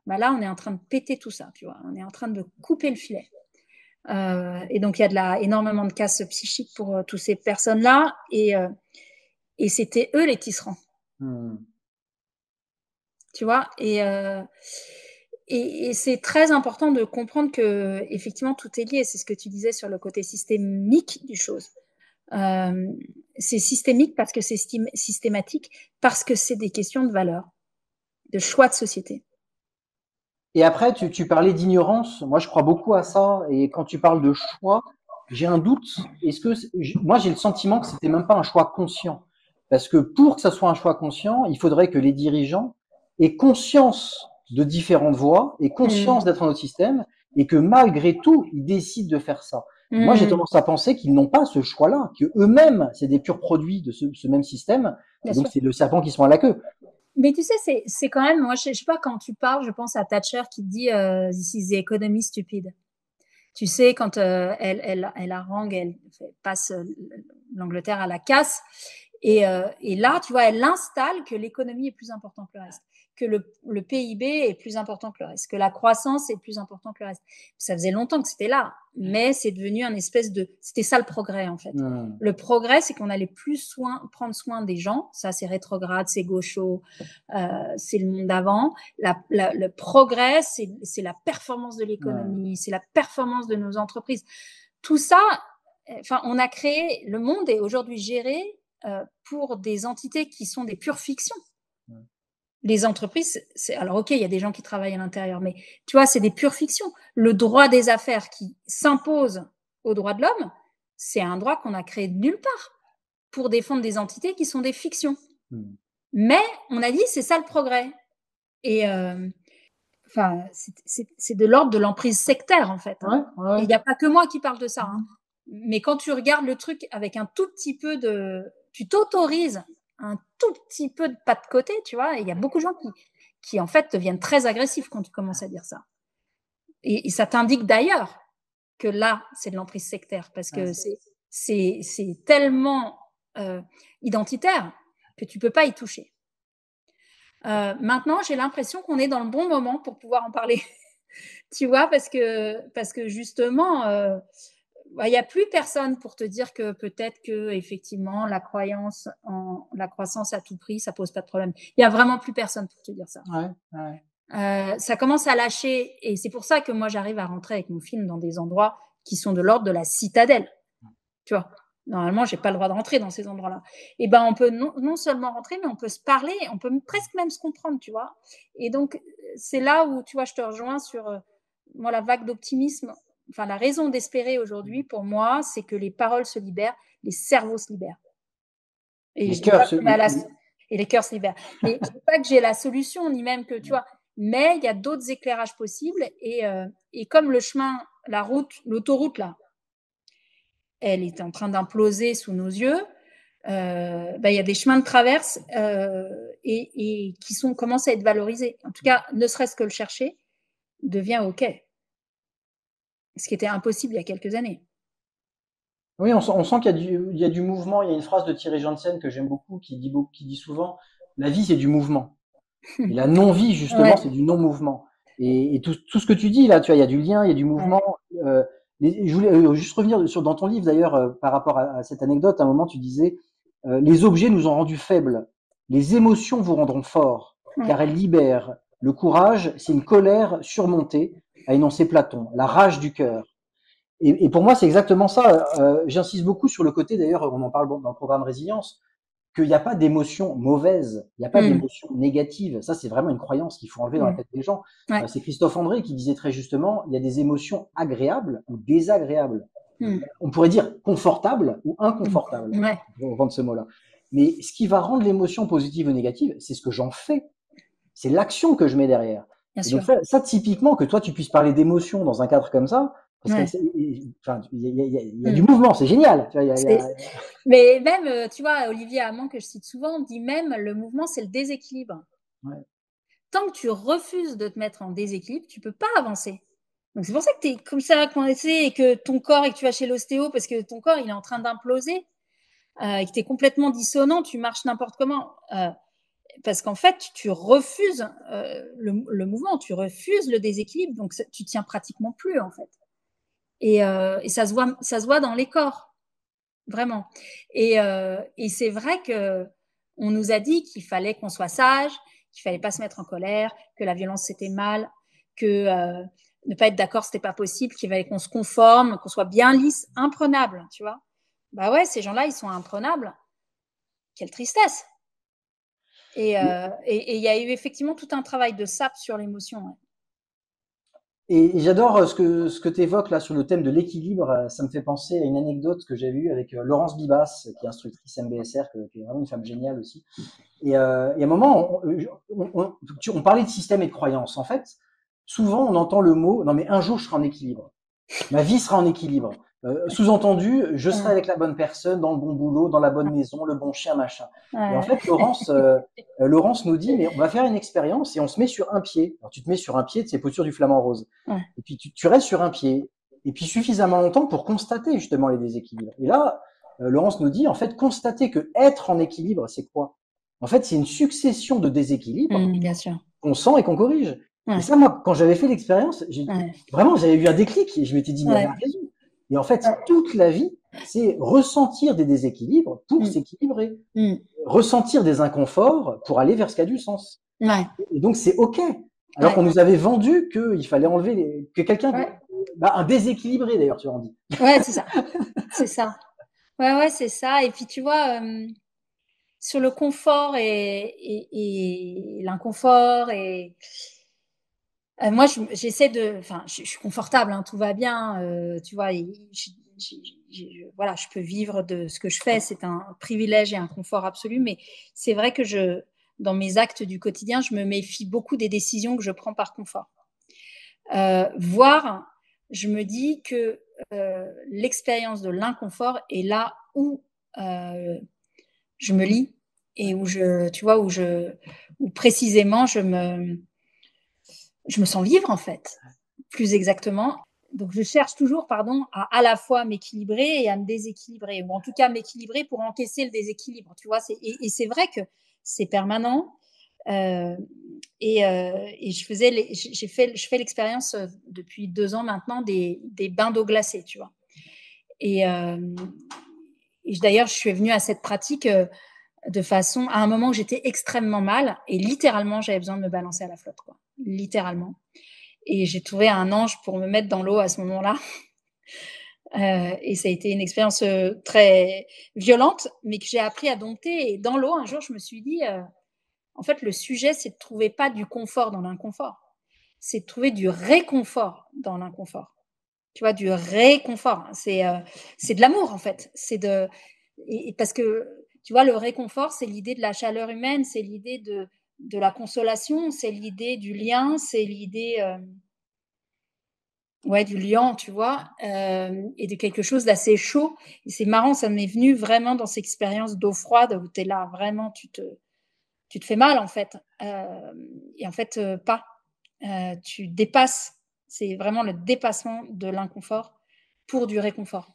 Bah là, on est en train de péter tout ça, tu vois. On est en train de couper le filet. Et donc, il y a énormément de casse psychique pour toutes ces personnes-là. Et c'était eux les tisserands. Tu vois, et c'est très important de comprendre que effectivement tout est lié. C'est ce que tu disais sur le côté systémique du chose. C'est systémique parce que c'est systématique, parce que c'est des questions de valeur, de choix de société. Et après, tu parlais d'ignorance. Moi, je crois beaucoup à ça. Et quand tu parles de choix, j'ai un doute. Moi, j'ai le sentiment que c'était même pas un choix conscient. Parce que pour que ça soit un choix conscient, il faudrait que les dirigeants aient conscience de différentes voies et conscience d'être un autre système et que malgré tout, ils décident de faire ça. Moi, j'ai tendance à penser qu'ils n'ont pas ce choix-là, que eux-mêmes, c'est des purs produits de ce même système. Bien et donc, sûr. c'est le serpent qui se mord la queue. Mais tu sais, c'est quand même, moi, je sais pas, quand tu parles, je pense à Thatcher qui dit This is the economy stupid. Tu sais, quand elle harangue, elle passe l'Angleterre à la casse. Et là, tu vois, elle installe que l'économie est plus importante que le reste, que le PIB est plus important que le reste, que la croissance est plus importante que le reste. Ça faisait longtemps que c'était là, mais c'est devenu un espèce de... C'était ça le progrès, en fait. Le progrès, c'est qu'on allait plus prendre soin des gens. Ça, c'est rétrograde, c'est gaucho, c'est le monde d'avant. Le progrès, c'est la performance de l'économie, c'est la performance de nos entreprises. Tout ça, enfin, on a créé... Le monde est aujourd'hui géré pour des entités qui sont des pures fictions. Les entreprises, alors ok, il y a des gens qui travaillent à l'intérieur, mais tu vois, c'est des pures fictions. Le droit des affaires qui s'impose aux droits de l'homme, c'est un droit qu'on a créé de nulle part pour défendre des entités qui sont des fictions. Mais on a dit, c'est ça le progrès. Et enfin, c'est de l'ordre de l'emprise sectaire, en fait. Hein. Ouais. Il n'y a pas que moi qui parle de ça. Hein. Mais quand tu regardes le truc avec un tout petit peu de... Tu t'autorises un tout petit peu de pas de côté, tu vois. Il y a beaucoup de gens qui, en fait, deviennent très agressifs quand tu commences à dire ça. Et ça t'indique d'ailleurs que là, c'est de l'emprise sectaire parce que c'est tellement identitaire que tu peux pas y toucher. Maintenant, j'ai l'impression qu'on est dans le bon moment pour pouvoir en parler. Tu vois, parce que justement, il n'y a plus personne pour te dire que peut-être que effectivement la croyance en la croissance à tout prix, ça pose pas de problème. Il y a vraiment plus personne pour te dire ça. Ça commence à lâcher et c'est pour ça que moi j'arrive à rentrer avec mon film dans des endroits qui sont de l'ordre de la citadelle. Tu vois, normalement j'ai pas le droit de rentrer dans ces endroits-là. Et ben on peut non seulement rentrer, mais on peut se parler, on peut presque même se comprendre, tu vois. Et donc c'est là où tu vois, je te rejoins sur moi la vague d'optimisme. Enfin, la raison d'espérer aujourd'hui, pour moi, c'est que les paroles se libèrent, les cerveaux se libèrent. Et les cœurs se libèrent. Mais je ne dis pas que j'ai la solution, ni même que, tu vois, mais il y a d'autres éclairages possibles. Et comme le chemin, la route, l'autoroute, là, elle est en train d'imploser sous nos yeux, y a des chemins de traverse et qui commencent à être valorisés. En tout cas, ne serait-ce que le chercher devient OK. Ce qui était impossible il y a quelques années. Oui, on sent qu'il y a du mouvement. Il y a une phrase de Thierry Janssen que j'aime beaucoup qui dit souvent, la vie c'est du mouvement. Et la non-vie justement c'est du non-mouvement. Et tout ce que tu dis là, tu vois, il y a du lien, il y a du mouvement. Je voulais juste revenir dans ton livre d'ailleurs par rapport à cette anecdote. À un moment tu disais, les objets nous ont rendus faibles, les émotions vous rendront forts, car elles libèrent. Le courage, c'est une colère surmontée, a énoncé Platon, la rage du cœur. Et pour moi, c'est exactement ça. J'insiste beaucoup sur le côté, d'ailleurs, on en parle dans le programme Résilience, qu'il n'y a pas d'émotion mauvaise, il n'y a pas d'émotion négative. Ça, c'est vraiment une croyance qu'il faut enlever dans la tête des gens. C'est Christophe André qui disait très justement, il y a des émotions agréables ou désagréables. On pourrait dire confortables ou inconfortables, pour reprendre ce mot-là. Mais ce qui va rendre l'émotion positive ou négative, c'est ce que j'en fais. C'est l'action que je mets derrière. Bien Et donc sûr. ça, typiquement, que toi, tu puisses parler d'émotion dans un cadre comme ça, parce Ouais. enfin, il y a du mouvement, c'est génial. Tu vois, Mais même, tu vois, Olivier Hamon, que je cite souvent, dit même le mouvement, c'est le déséquilibre. Ouais. Tant que tu refuses de te mettre en déséquilibre, tu peux pas avancer. Donc c'est pour ça que tu es comme ça coincé et que ton corps et que tu vas chez l'ostéo parce que ton corps il est en train d'imploser et que tu es complètement dissonant, tu marches n'importe comment. Parce qu'en fait, tu refuses le mouvement, tu refuses le déséquilibre, donc tu tiens pratiquement plus en fait. Et ça se voit dans les corps, vraiment. Et c'est vrai que on nous a dit qu'il fallait qu'on soit sage, qu'il fallait pas se mettre en colère, que la violence c'était mal, que ne pas être d'accord c'était pas possible, qu'il fallait qu'on se conforme, qu'on soit bien lisse, imprenable, tu vois. Bah ouais, ces gens-là ils sont imprenables. Quelle tristesse. Et il y a eu effectivement tout un travail de sape sur l'émotion. Ouais. Et j'adore ce que tu évoques là sur le thème de l'équilibre. Ça me fait penser à une anecdote que j'ai eue avec Laurence Bibas, qui est instructrice MBSR, qui est vraiment une femme géniale aussi. Et à un moment, on parlait de système et de croyance. En fait, souvent, on entend le mot « non mais un jour, je serai en équilibre ». Ma vie sera en équilibre. Sous-entendu, je serai avec la bonne personne, dans le bon boulot, dans la bonne maison, le bon chien, machin. Et en Ouais. fait, Laurence nous dit, mais on va faire une expérience et on se met sur un pied. Alors tu te mets sur un pied de ces postures du flamant rose. Ouais. Et puis tu restes sur un pied. Et puis suffisamment longtemps pour constater justement les déséquilibres. Et là, Laurence nous dit, en fait, constater que être en équilibre, c'est quoi? En fait, c'est une succession de déséquilibres Bien sûr. qu'on sent et qu'on corrige. Ouais. Et ça, moi, quand j'avais fait l'expérience, Ouais. vraiment, j'avais eu un déclic et je m'étais dit, mais elle a raison. Et en fait, toute la vie, c'est ressentir des déséquilibres pour s'équilibrer. Ressentir des inconforts pour aller vers ce qui a du sens. Ouais. Et donc, c'est OK. Alors qu'on nous avait vendu qu'il fallait enlever que quelqu'un, un déséquilibré d'ailleurs, tu en dis. Ouais, c'est ça. C'est ça. Ouais, c'est ça. Et puis, tu vois, sur le confort et l'inconfort moi, j'essaie de, enfin, je suis confortable, hein, tout va bien, tu vois, voilà, je peux vivre de ce que je fais, c'est un privilège et un confort absolu, mais c'est vrai que dans mes actes du quotidien, je me méfie beaucoup des décisions que je prends par confort. Voire, je me dis que l'expérience de l'inconfort est là où je me lie et tu vois, où précisément je me sens vivre en fait, plus exactement. Donc je cherche toujours, pardon, à la fois m'équilibrer et à me déséquilibrer, ou en tout cas m'équilibrer pour encaisser le déséquilibre. Tu vois, et c'est vrai que c'est permanent. Et je fais l'expérience depuis 2 ans maintenant des bains d'eau glacée, tu vois. Et d'ailleurs, je suis venue à cette pratique de façon à un moment où j'étais extrêmement mal et littéralement j'avais besoin de me balancer à la flotte, quoi. Littéralement. Et j'ai trouvé un ange pour me mettre dans l'eau à ce moment-là. Et ça a été une expérience très violente, mais que j'ai appris à dompter. Et dans l'eau, un jour, je me suis dit, en fait, le sujet, c'est de trouver pas du confort dans l'inconfort, c'est de trouver du réconfort dans l'inconfort. Tu vois, du réconfort. C'est de l'amour, en fait. Parce que, tu vois, le réconfort, c'est l'idée de la chaleur humaine, c'est l'idée de la consolation, c'est l'idée du lien, c'est l'idée du liant, tu vois, et de quelque chose d'assez chaud. Et c'est marrant, ça m'est venu vraiment dans cette expérience d'eau froide où tu es là, vraiment, tu te fais mal, en fait. Et en fait, pas. Tu dépasses. C'est vraiment le dépassement de l'inconfort pour du réconfort.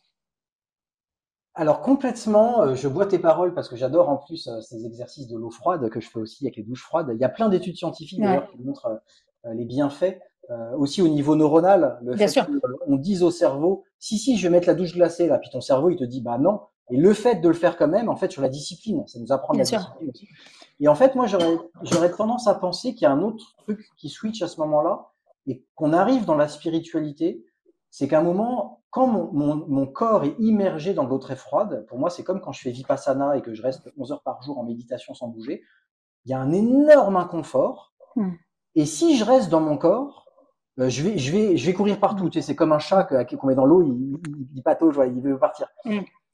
Alors complètement, je bois tes paroles parce que j'adore en plus ces exercices de l'eau froide que je fais aussi avec les douches froides. Il y a plein d'études scientifiques d'ailleurs qui montrent les bienfaits, aussi au niveau neuronal, le Bien fait sûr. qu'on dise au cerveau, si, je vais mettre la douche glacée là, puis ton cerveau il te dit bah non. Et le fait de le faire quand même, en fait, sur la discipline, ça nous apprend de Bien la sûr. discipline aussi. Et en fait, moi, j'aurais tendance à penser qu'il y a un autre truc qui switch à ce moment-là et qu'on arrive dans la spiritualité, c'est qu'à un moment, quand mon corps est immergé dans de l'eau très froide, pour moi, c'est comme quand je fais Vipassana et que je reste 11 heures par jour en méditation sans bouger, il y a un énorme inconfort. Et si je reste dans mon corps, je vais courir partout. Tu sais, c'est comme un chat qu'on met dans l'eau, il patauge, il veut partir.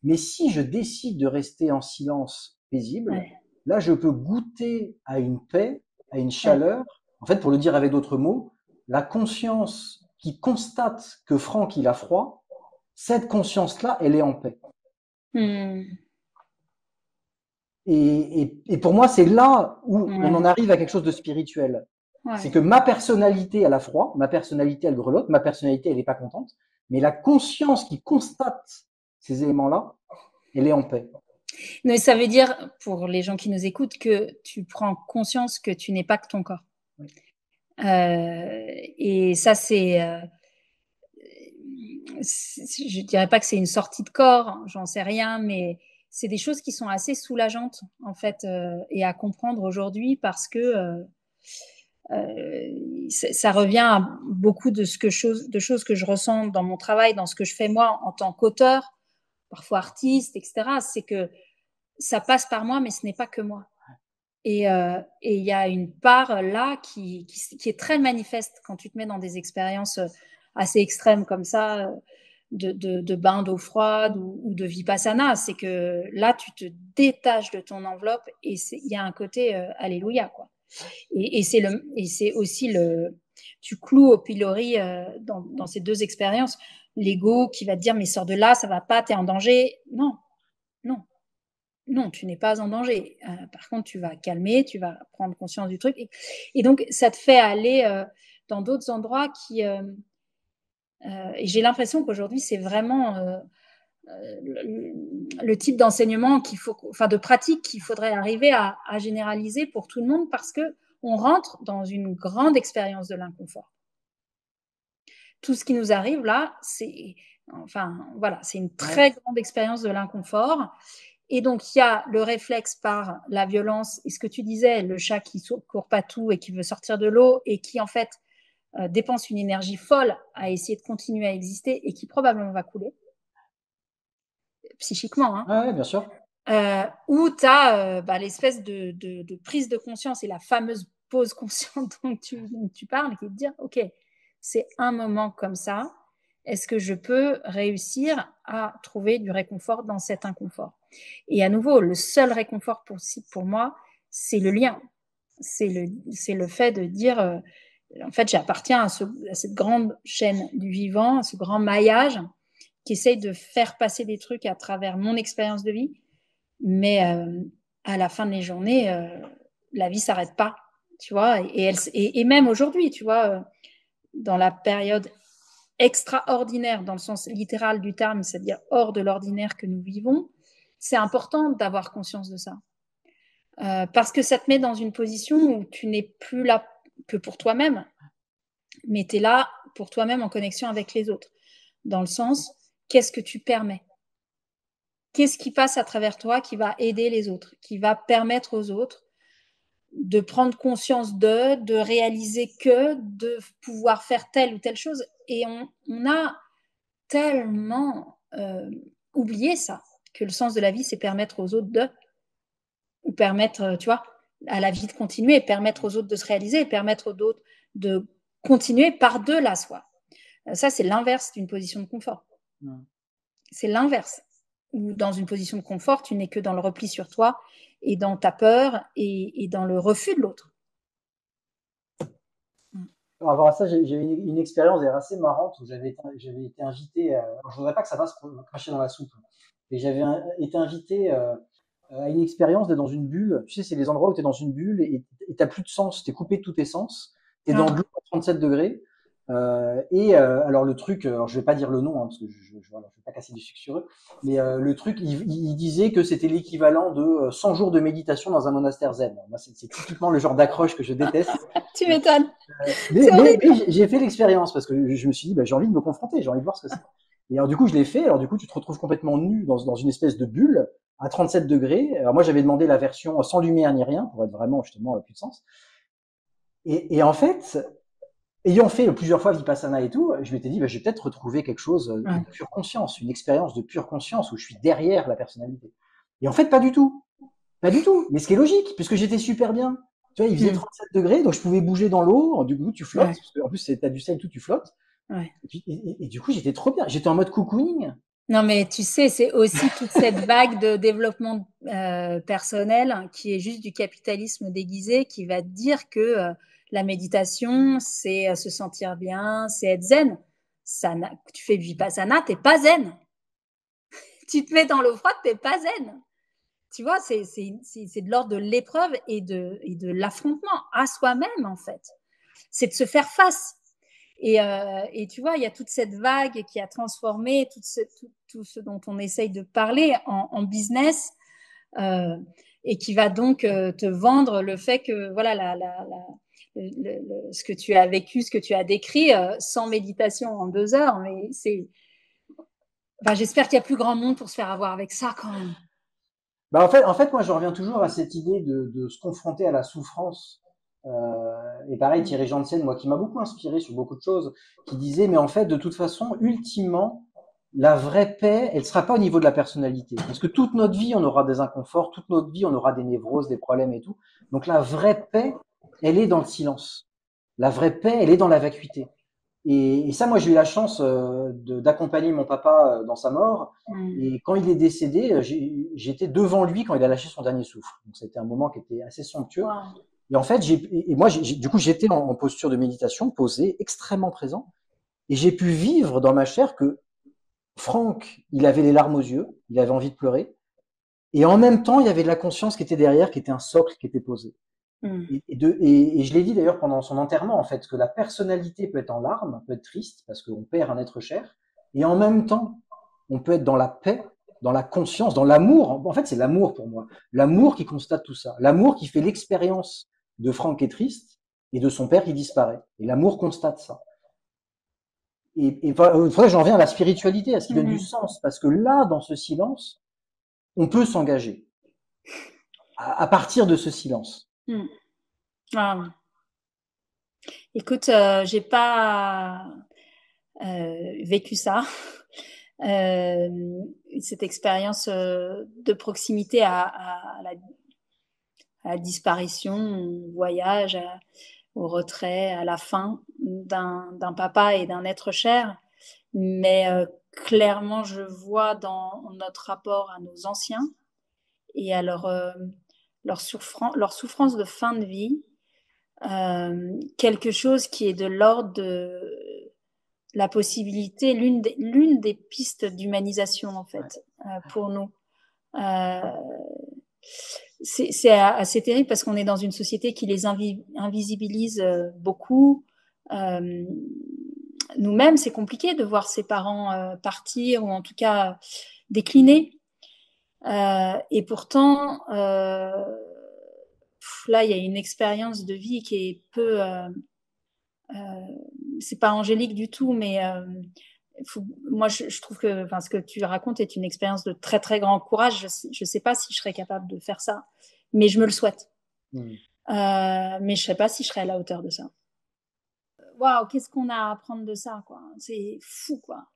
Mais si je décide de rester en silence paisible. Ouais. Là, je peux goûter à une paix, à une Ouais. chaleur. En fait, pour le dire avec d'autres mots, la conscience qui constate que Franck, il a froid, cette conscience-là, elle est en paix. Hmm. Et pour moi, c'est là où on en Ouais. arrive à quelque chose de spirituel. C'est Ouais. que ma personnalité, elle a froid, ma personnalité, elle grelotte, ma personnalité, elle n'est pas contente, mais la conscience qui constate ces éléments-là, elle est en paix. Mais ça veut dire, pour les gens qui nous écoutent, que tu prends conscience que tu n'es pas que ton corps. Oui. Et ça, je dirais pas que c'est une sortie de corps, j'en sais rien, mais c'est des choses qui sont assez soulageantes, en fait, et à comprendre aujourd'hui parce que ça revient à beaucoup de choses que je ressens dans mon travail, dans ce que je fais moi en tant qu'auteur, parfois artiste, etc. C'est que ça passe par moi, mais ce n'est pas que moi. Et il y a une part là qui est très manifeste quand tu te mets dans des expériences assez extrêmes comme ça, de bain d'eau froide ou de vipassana. C'est que là, tu te détaches de ton enveloppe et il y a un côté alléluia, quoi. Et c'est aussi tu cloues au pilori dans ces deux expériences l'ego qui va te dire mais sors de là, ça va pas, t'es en danger. Non, non, non, tu n'es pas en danger. Par contre, tu vas calmer, tu vas prendre conscience du truc. Et donc, ça te fait aller dans d'autres endroits et j'ai l'impression qu'aujourd'hui, c'est vraiment le type d'enseignement enfin de pratique qu'il faudrait arriver à généraliser pour tout le monde parce que on rentre dans une grande expérience de l'inconfort. Tout ce qui nous arrive là, enfin voilà, c'est une très grande expérience de l'inconfort. Et donc, il y a le réflexe par la violence, et ce que tu disais, le chat qui court pas tout et qui veut sortir de l'eau, et qui, en fait, dépense une énergie folle à essayer de continuer à exister, et qui probablement va couler, psychiquement, hein. Ouais, bien sûr. Où tu as l'espèce de prise de conscience, et la fameuse pause consciente dont tu parles, qui est de dire, OK, c'est un moment comme ça, est-ce que je peux réussir à trouver du réconfort dans cet inconfort? Et à nouveau, le seul réconfort pour moi, c'est le lien. C'est le fait de dire, en fait, j'appartiens à cette grande chaîne du vivant, à ce grand maillage qui essaye de faire passer des trucs à travers mon expérience de vie. Mais à la fin de les journées, la vie s'arrête pas, tu vois. Et même aujourd'hui, tu vois, dans la période extraordinaire, dans le sens littéral du terme, c'est-à-dire hors de l'ordinaire que nous vivons, c'est important d'avoir conscience de ça. Parce que ça te met dans une position où tu n'es plus là que pour toi-même, mais tu es là pour toi-même en connexion avec les autres. Dans le sens, qu'est-ce que tu permets? Qu'est-ce qui passe à travers toi qui va aider les autres, qui va permettre aux autres de prendre conscience de réaliser de pouvoir faire telle ou telle chose. Et on a tellement oublié ça, que le sens de la vie, c'est permettre aux autres ou permettre, tu vois, à la vie de continuer, permettre aux autres de se réaliser, et permettre aux autres de continuer par-delà soi. Ça, c'est l'inverse d'une position de confort. C'est l'inverse. Ou dans une position de confort, tu n'es que dans le repli sur toi et dans ta peur et dans le refus de l'autre. Par rapport à ça, j'ai eu une expérience assez marrante où j'avais été invité, je voudrais pas que ça passe pour cracher dans la soupe, mais j'avais été invité à une expérience d'être dans une bulle. Tu sais, c'est les endroits où tu es dans une bulle et t'as plus de sens, tu es coupé de tous tes sens, tu es dans de l'eau à 37 degrés. Alors le truc, alors je vais pas dire le nom, hein, parce que voilà, je vais pas casser du sucre sur eux, mais le truc, il disait que c'était l'équivalent de 100 jours de méditation dans un monastère zen. Moi, c'est typiquement le genre d'accroche que je déteste. Tu m'étonnes. Mais j'ai fait l'expérience parce que je me suis dit, bah, j'ai envie de me confronter, j'ai envie de voir ce que c'est. Et alors du coup, je l'ai fait. Alors du coup, tu te retrouves complètement nu dans une espèce de bulle à 37 degrés. Alors moi, j'avais demandé la version sans lumière ni rien pour être vraiment justement plus de sens. Et en fait, ayant fait plusieurs fois Vipassana et tout, je m'étais dit, bah, je vais peut-être retrouver quelque chose de pure conscience, une expérience de pure conscience où je suis derrière la personnalité. Et en fait, pas du tout. Pas du tout. Mais ce qui est logique, puisque j'étais super bien. Tu vois, il faisait 37 degrés, donc je pouvais bouger dans l'eau. Du coup, tu flottes. Parce que, en plus, t'as du sel, tout, tu flottes. Ouais. Et du coup, j'étais trop bien. J'étais en mode cocooning. Non, mais tu sais, c'est aussi toute cette vague de développement personnel qui est juste du capitalisme déguisé, qui va te dire que la méditation, c'est se sentir bien, c'est être zen. Tu fais vipassana, t'es pas zen. Tu te mets dans l'eau froide, t'es pas zen. Tu vois, c'est de l'ordre de l'épreuve et de l'affrontement à soi-même, en fait. C'est de se faire face. Et tu vois, il y a toute cette vague qui a transformé tout ce dont on essaye de parler en business euh, et qui va donc te vendre le fait que voilà ce que tu as vécu, ce que tu as décrit sans méditation en 2 heures. Mais enfin, j'espère qu'il y a plus grand monde pour se faire avoir avec ça quand même. Bah en fait, moi, je reviens toujours à cette idée de se confronter à la souffrance. Et pareil, Mm. Thierry Janssen, moi, qui m'a beaucoup inspiré sur beaucoup de choses, qui disait, mais en fait, de toute façon, ultimement, la vraie paix, elle sera pas au niveau de la personnalité. Parce que toute notre vie, on aura des inconforts, toute notre vie, on aura des névroses, des problèmes et tout. Donc la vraie paix, elle est dans le silence. La vraie paix, elle est dans la vacuité. Et ça, moi, j'ai eu la chance d'accompagner mon papa dans sa mort. Mm. Et quand il est décédé, j'étais devant lui quand il a lâché son dernier souffle. Donc c'était un moment qui était assez somptueux. Wow. Et en fait, moi, du coup, j'étais en posture de méditation, posé, extrêmement présent, et j'ai pu vivre dans ma chair que Franck, il avait les larmes aux yeux, il avait envie de pleurer, et en même temps, il y avait de la conscience qui était derrière, qui était un socle qui était posé. Mm. Et je l'ai dit d'ailleurs pendant son enterrement, en fait, que la personnalité peut être en larmes, peut être triste, parce qu'on perd un être cher, et en même temps, on peut être dans la paix, dans la conscience, dans l'amour. En fait, c'est l'amour pour moi. L'amour qui constate tout ça. L'amour qui fait l'expérience de Franck qui est triste et de son père qui disparaît. Et l'amour constate ça. Et il faudrait que j'en revienne à la spiritualité, à ce qui donne du Mm. sens. Parce que là, dans ce silence, on peut s'engager. À partir de ce silence. Mm. Ah. Écoute, j'ai pas vécu ça. Euh, Cette expérience de proximité à la disparition, au voyage, au retrait, à la fin d'un papa et d'un être cher. Mais clairement, je vois dans notre rapport à nos anciens et à leur souffrance de fin de vie quelque chose qui est de l'ordre de la possibilité, l'une des pistes d'humanisation en Ouais. fait pour nous. Euh, c'est assez terrible parce qu'on est dans une société qui les invisibilise beaucoup. Euh, Nous-mêmes, c'est compliqué de voir ses parents partir ou en tout cas décliner. Et pourtant, là, il y a une expérience de vie qui est peu c'est pas angélique du tout, mais moi, je trouve que enfin, ce que tu racontes est une expérience de très, très grand courage. Je sais pas si je serais capable de faire ça, mais je me le souhaite. Mm. Mais je sais pas si je serais à la hauteur de ça. Waouh, qu'est-ce qu'on a à apprendre de ça, quoi. C'est fou, quoi.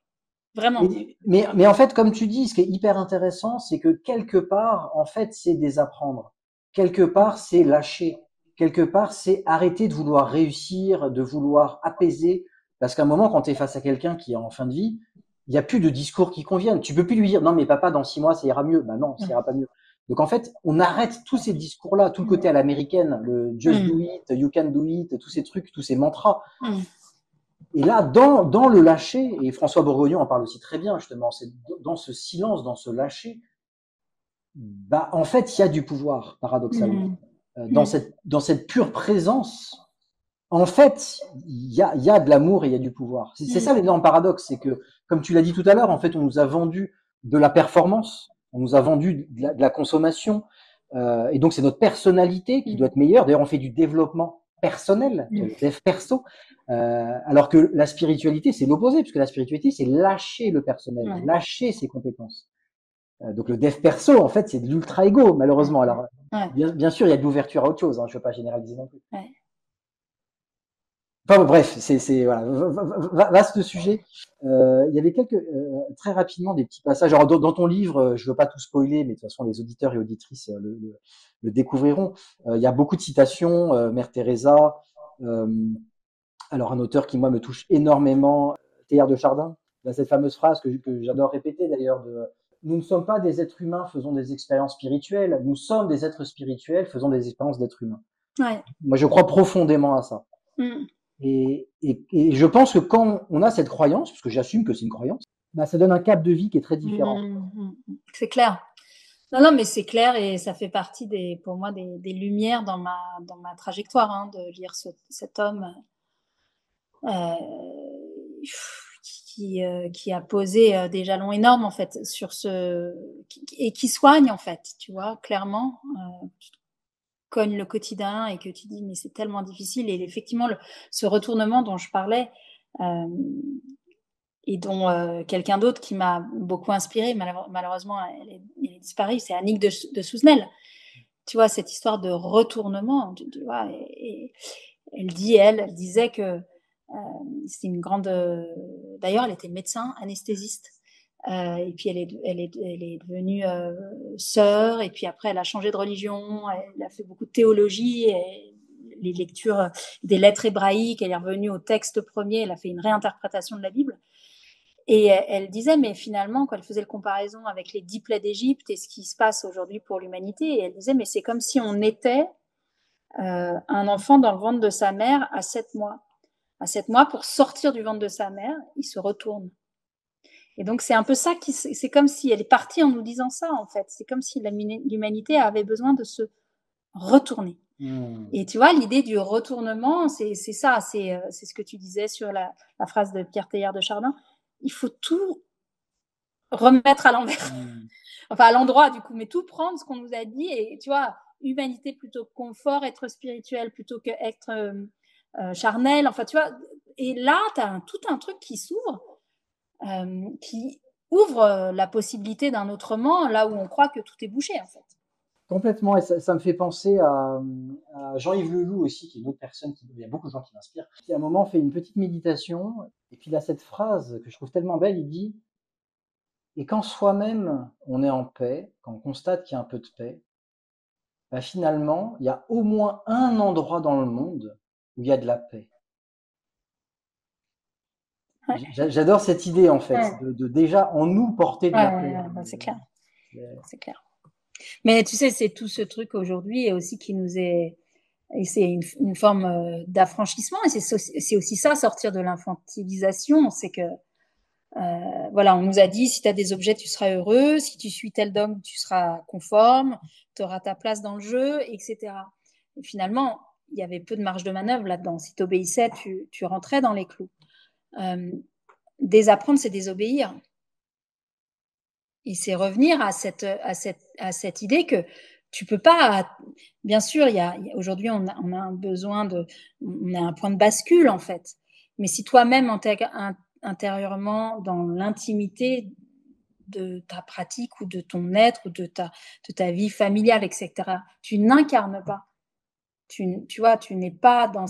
Vraiment. Mais en fait, comme tu dis, ce qui est hyper intéressant, c'est que quelque part, en fait, c'est désapprendre. Quelque part, c'est lâcher. Quelque part, c'est arrêter de vouloir réussir, de vouloir apaiser. Parce qu'à un moment, quand tu es face à quelqu'un qui est en fin de vie, il n'y a plus de discours qui conviennent. Tu peux plus lui dire, non, mais papa, dans 6 mois, ça ira mieux. Bah non, ça ira pas mieux. Donc en fait, on arrête tous ces discours-là, tout le côté à l'américaine, le just do it, you can do it, tous ces trucs, tous ces mantras. Et là, dans le lâcher, et François Bourgognon en parle aussi très bien, justement, c'est dans ce silence, dans ce lâcher, bah, en fait, il y a du pouvoir, paradoxalement. Dans cette pure présence, en fait, il y a de l'amour et il y a du pouvoir. C'est ça l'énorme paradoxe, c'est que, comme tu l'as dit tout à l'heure, en fait, on nous a vendu de la performance, on nous a vendu de la consommation, et donc c'est notre personnalité qui doit être meilleure. D'ailleurs, on fait du développement personnel, le dev perso, alors que la spiritualité, c'est l'opposé, puisque la spiritualité, c'est lâcher le personnel, lâcher ses compétences. Donc le dev perso, en fait, c'est de l'ultra ego, malheureusement. Alors, bien sûr, il y a de l'ouverture à autre chose, hein, je ne veux pas généraliser non plus. Ouais. Enfin bref, c'est voilà, vaste sujet. Il y avait quelques très rapidement des petits passages. Alors dans ton livre, je veux pas tout spoiler, mais de toute façon les auditeurs et auditrices le découvriront. Il y a beaucoup de citations, Mère Teresa. Alors un auteur qui moi me touche énormément, Théard de Chardin. Il y a cette fameuse phrase que j'adore répéter d'ailleurs de nous ne sommes pas des êtres humains faisant des expériences spirituelles, nous sommes des êtres spirituels faisant des expériences d'êtres humains. Ouais. Moi, je crois profondément à ça. Et je pense que quand on a cette croyance, parce que j'assume que c'est une croyance, bah, ça donne un cap de vie qui est très différent. C'est clair. Non, mais c'est clair et ça fait partie pour moi des lumières dans ma trajectoire, hein, de lire cet homme qui a posé des jalons énormes en fait sur et qui soigne en fait, tu vois, clairement. Tu cognes le quotidien et que tu dis mais c'est tellement difficile et effectivement ce retournement dont je parlais et dont quelqu'un d'autre qui m'a beaucoup inspirée, malheureusement elle est disparue, c'est Annick de Souzenel. Tu vois, cette histoire de retournement, tu vois, et elle disait que c'est une grande. D'ailleurs, elle était médecin, anesthésiste, et puis elle est devenue sœur, et puis après elle a changé de religion, elle a fait beaucoup de théologie, et les lectures des lettres hébraïques, elle est revenue au texte premier, elle a fait une réinterprétation de la Bible. Et elle disait, mais finalement, quand elle faisait le comparaison avec les 10 plaies d'Égypte et ce qui se passe aujourd'hui pour l'humanité, et elle disait, mais c'est comme si on était un enfant dans le ventre de sa mère à 7 mois. À 7 mois, pour sortir du ventre de sa mère, il se retourne. Et donc, c'est un peu ça, c'est comme si elle est partie en nous disant ça, en fait. C'est comme si l'humanité avait besoin de se retourner. Et tu vois, l'idée du retournement, c'est ça, c'est ce que tu disais sur la phrase de Pierre Teilhard de Chardin. Il faut tout remettre à l'envers. Enfin, à l'endroit, du coup, mais tout prendre ce qu'on nous a dit. Et tu vois, humanité plutôt que confort, être spirituel plutôt que être charnel. Enfin, tu vois, et là, tu as tout un truc qui s'ouvre, qui ouvre la possibilité d'un autrement, là où on croit que tout est bouché, en fait. Complètement, et ça me fait penser à Jean-Yves Leloup aussi, qui est une autre personne, il y a beaucoup de gens qui m'inspirent, qui à un moment fait une petite méditation, et puis il a cette phrase que je trouve tellement belle, il dit « Et quand soi-même on est en paix, quand on constate qu'il y a un peu de paix, bah finalement, il y a au moins un endroit dans le monde où il y a de la paix. » Ouais. J'adore cette idée, en fait, de déjà en nous porter de la paix. C'est clair. C'est clair. Mais tu sais, c'est tout ce truc aujourd'hui et aussi qui nous est. Et c'est une forme d'affranchissement. Et c'est aussi ça, sortir de l'infantilisation. C'est que, voilà, on nous a dit, si tu as des objets, tu seras heureux. Si tu suis tel dogme, tu seras conforme. Tu auras ta place dans le jeu, etc. Et finalement, il y avait peu de marge de manœuvre là-dedans. Si tu obéissais, tu rentrais dans les clous. Désapprendre, c'est désobéir. Et c'est revenir à cette idée que tu peux pas. Bien sûr, aujourd'hui, on a un besoin on a un point de bascule en fait. Mais si toi-même intérieurement, dans l'intimité de ta pratique ou de ton être ou de ta vie familiale, etc., tu n'incarnes pas. Tu vois, tu n'es pas dans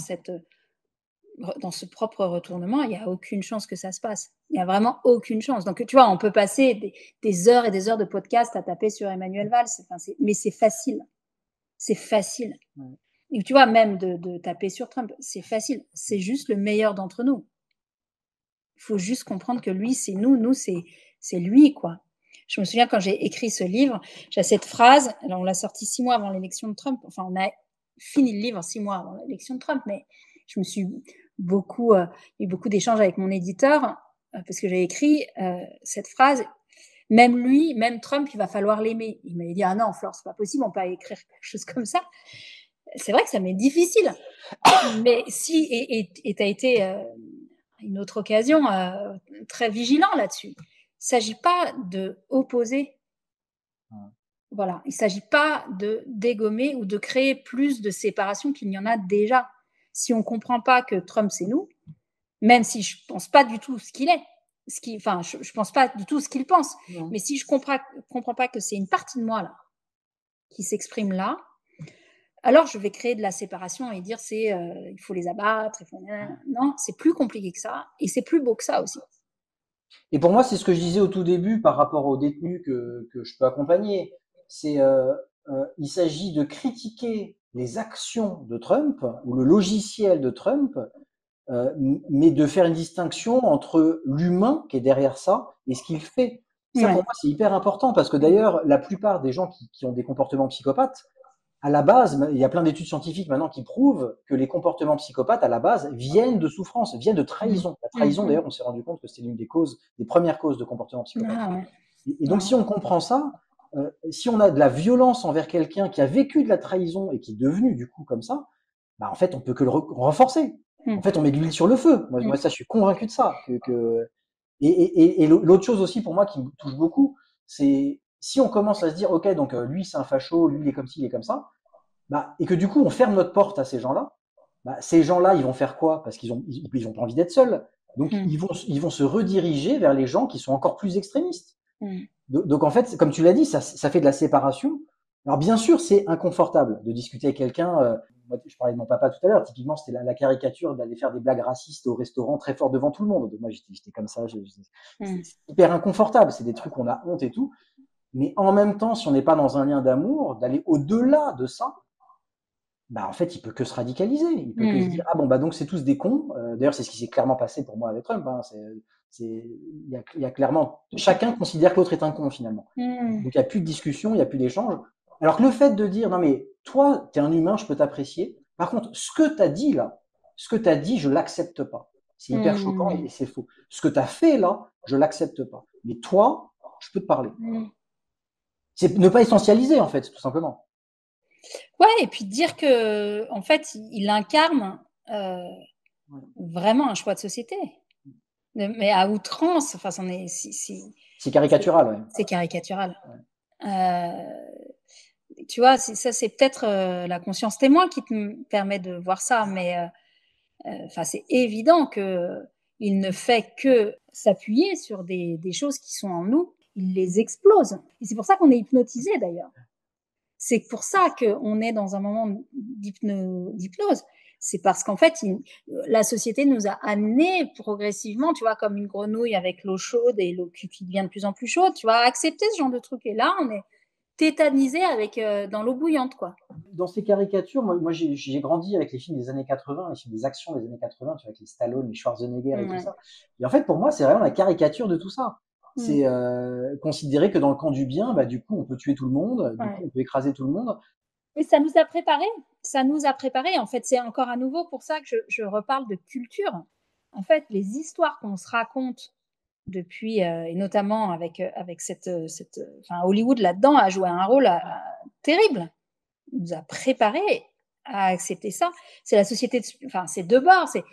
ce propre retournement, il n'y a aucune chance que ça se passe. Il n'y a vraiment aucune chance. Donc, tu vois, on peut passer des heures et des heures de podcast à taper sur Emmanuel Valls, mais c'est facile. C'est facile. Ouais. Et tu vois, même de taper sur Trump, c'est facile. C'est juste le meilleur d'entre nous. Il faut juste comprendre que lui, c'est nous, c'est lui, quoi. Je me souviens quand j'ai écrit ce livre, j'ai cette phrase, alors on l'a sorti 6 mois avant l'élection de Trump, enfin on a fini le livre 6 mois avant l'élection de Trump, mais je me suis il y a eu beaucoup d'échanges avec mon éditeur parce que j'ai écrit cette phrase. Même lui, même Trump, il va falloir l'aimer. Il m'avait dit, ah non, Flore, c'est pas possible, on peut pas écrire quelque chose comme ça. C'est vrai que ça m'est difficile. Mais si, et tu as été une autre occasion très vigilant là-dessus. Il ne s'agit pas de opposer. Voilà. Il ne s'agit pas de dégommer ou de créer plus de séparation qu'il n'y en a déjà. Si on ne comprend pas que Trump, c'est nous, même si je ne pense pas du tout ce qu'il est, je ne pense pas du tout ce qu'il pense, mais si je ne comprends pas que c'est une partie de moi là qui s'exprime là, alors je vais créer de la séparation et dire il faut les abattre. Non, c'est plus compliqué que ça et c'est plus beau que ça aussi. Et pour moi, c'est ce que je disais au tout début par rapport aux détenus que je peux accompagner. Il s'agit de critiquer les actions de Trump ou le logiciel de Trump, mais de faire une distinction entre l'humain qui est derrière ça et ce qu'il fait. Ça, pour Ouais. moi, c'est hyper important parce que d'ailleurs, la plupart des gens qui ont des comportements psychopathes, à la base, il y a plein d'études scientifiques maintenant qui prouvent que les comportements psychopathes, à la base, viennent de souffrance, viennent de Mm. trahison. La trahison, Mm. d'ailleurs, on s'est rendu compte que c'était l'une des causes, des premières causes de comportements psychopathes. Ah ouais. Et donc, Ah si on comprend ça, si on a de la violence envers quelqu'un qui a vécu de la trahison et qui est devenu du coup comme ça, bah en fait, on peut que le renforcer. ouais. En fait, on met de l'huile sur le feu. Moi, ça, je suis convaincu de ça. Et l'autre chose aussi pour moi qui me touche beaucoup, c'est si on commence à se dire, ok, donc lui c'est un facho, lui il est comme ci, il est comme ça, bah, et que du coup on ferme notre porte à ces gens-là, bah, ces gens-là ils vont faire quoi? Parce qu'ils ont pas envie d'être seuls. Donc Mm. ils vont se rediriger vers les gens qui sont encore plus extrémistes. Mm. Donc en fait, comme tu l'as dit, ça fait de la séparation. Alors bien sûr, c'est inconfortable de discuter avec quelqu'un. Moi, je parlais de mon papa tout à l'heure. Typiquement, c'était la caricature d'aller faire des blagues racistes au restaurant très fort devant tout le monde. Donc, moi, j'étais comme ça. Mm. C'est hyper inconfortable. C'est des trucs où on a honte et tout. Mais en même temps, si on n'est pas dans un lien d'amour, d'aller au-delà de ça, bah en fait, il peut que se radicaliser. Il peut que se dire Mm. ah bon bah donc c'est tous des cons. D'ailleurs, c'est ce qui s'est clairement passé pour moi avec Trump. Hein. Il y a clairement chacun considère que l'autre est un con finalement. Mm. Donc il n'y a plus de discussion, il n'y a plus d'échange. Alors que le fait de dire non mais toi, tu es un humain, je peux t'apprécier. Par contre, ce que tu as dit là, ce que tu as dit, je l'accepte pas. C'est hyper choquant Mm. et c'est faux. Ce que tu as fait là, je l'accepte pas. Mais toi, je peux te parler. Mm. C'est ne pas essentialiser en fait, tout simplement. Ouais, et puis dire que, en fait, il incarne vraiment un choix de société. Mais à outrance, enfin, C'est caricatural, ouais. c'est caricatural. Ouais. Tu vois, ça, c'est peut-être la conscience témoin qui te permet de voir ça, mais enfin, c'est évident que il ne fait que s'appuyer sur des choses qui sont en nous, il les explose. Et c'est pour ça qu'on est hypnotisé d'ailleurs. C'est pour ça qu'on est dans un moment d'hypnose. C'est parce qu'en fait, la société nous a amenés progressivement, tu vois, comme une grenouille avec l'eau chaude et l'eau qui devient de plus en plus chaude, tu vois, à accepter ce genre de truc. Et là, on est tétanisé avec dans l'eau bouillante, quoi. Dans ces caricatures, moi j'ai grandi avec les films des années 80, les films des actions des années 80, tu vois, avec les Stallone, les Schwarzenegger et tout Ouais. ça. Et en fait, pour moi, c'est vraiment la caricature de tout ça. C'est considérer que dans le camp du bien, bah, du coup, on peut tuer tout le monde, du coup, on peut écraser tout le monde. Et ça nous a préparés. Ça nous a préparés. En fait, c'est encore à nouveau pour ça que je reparle de culture. En fait, les histoires qu'on se raconte depuis, et notamment avec enfin, Hollywood là-dedans a joué un rôle terrible. Il nous a préparés à accepter ça. C'est la société, enfin, c'est de bord, c'est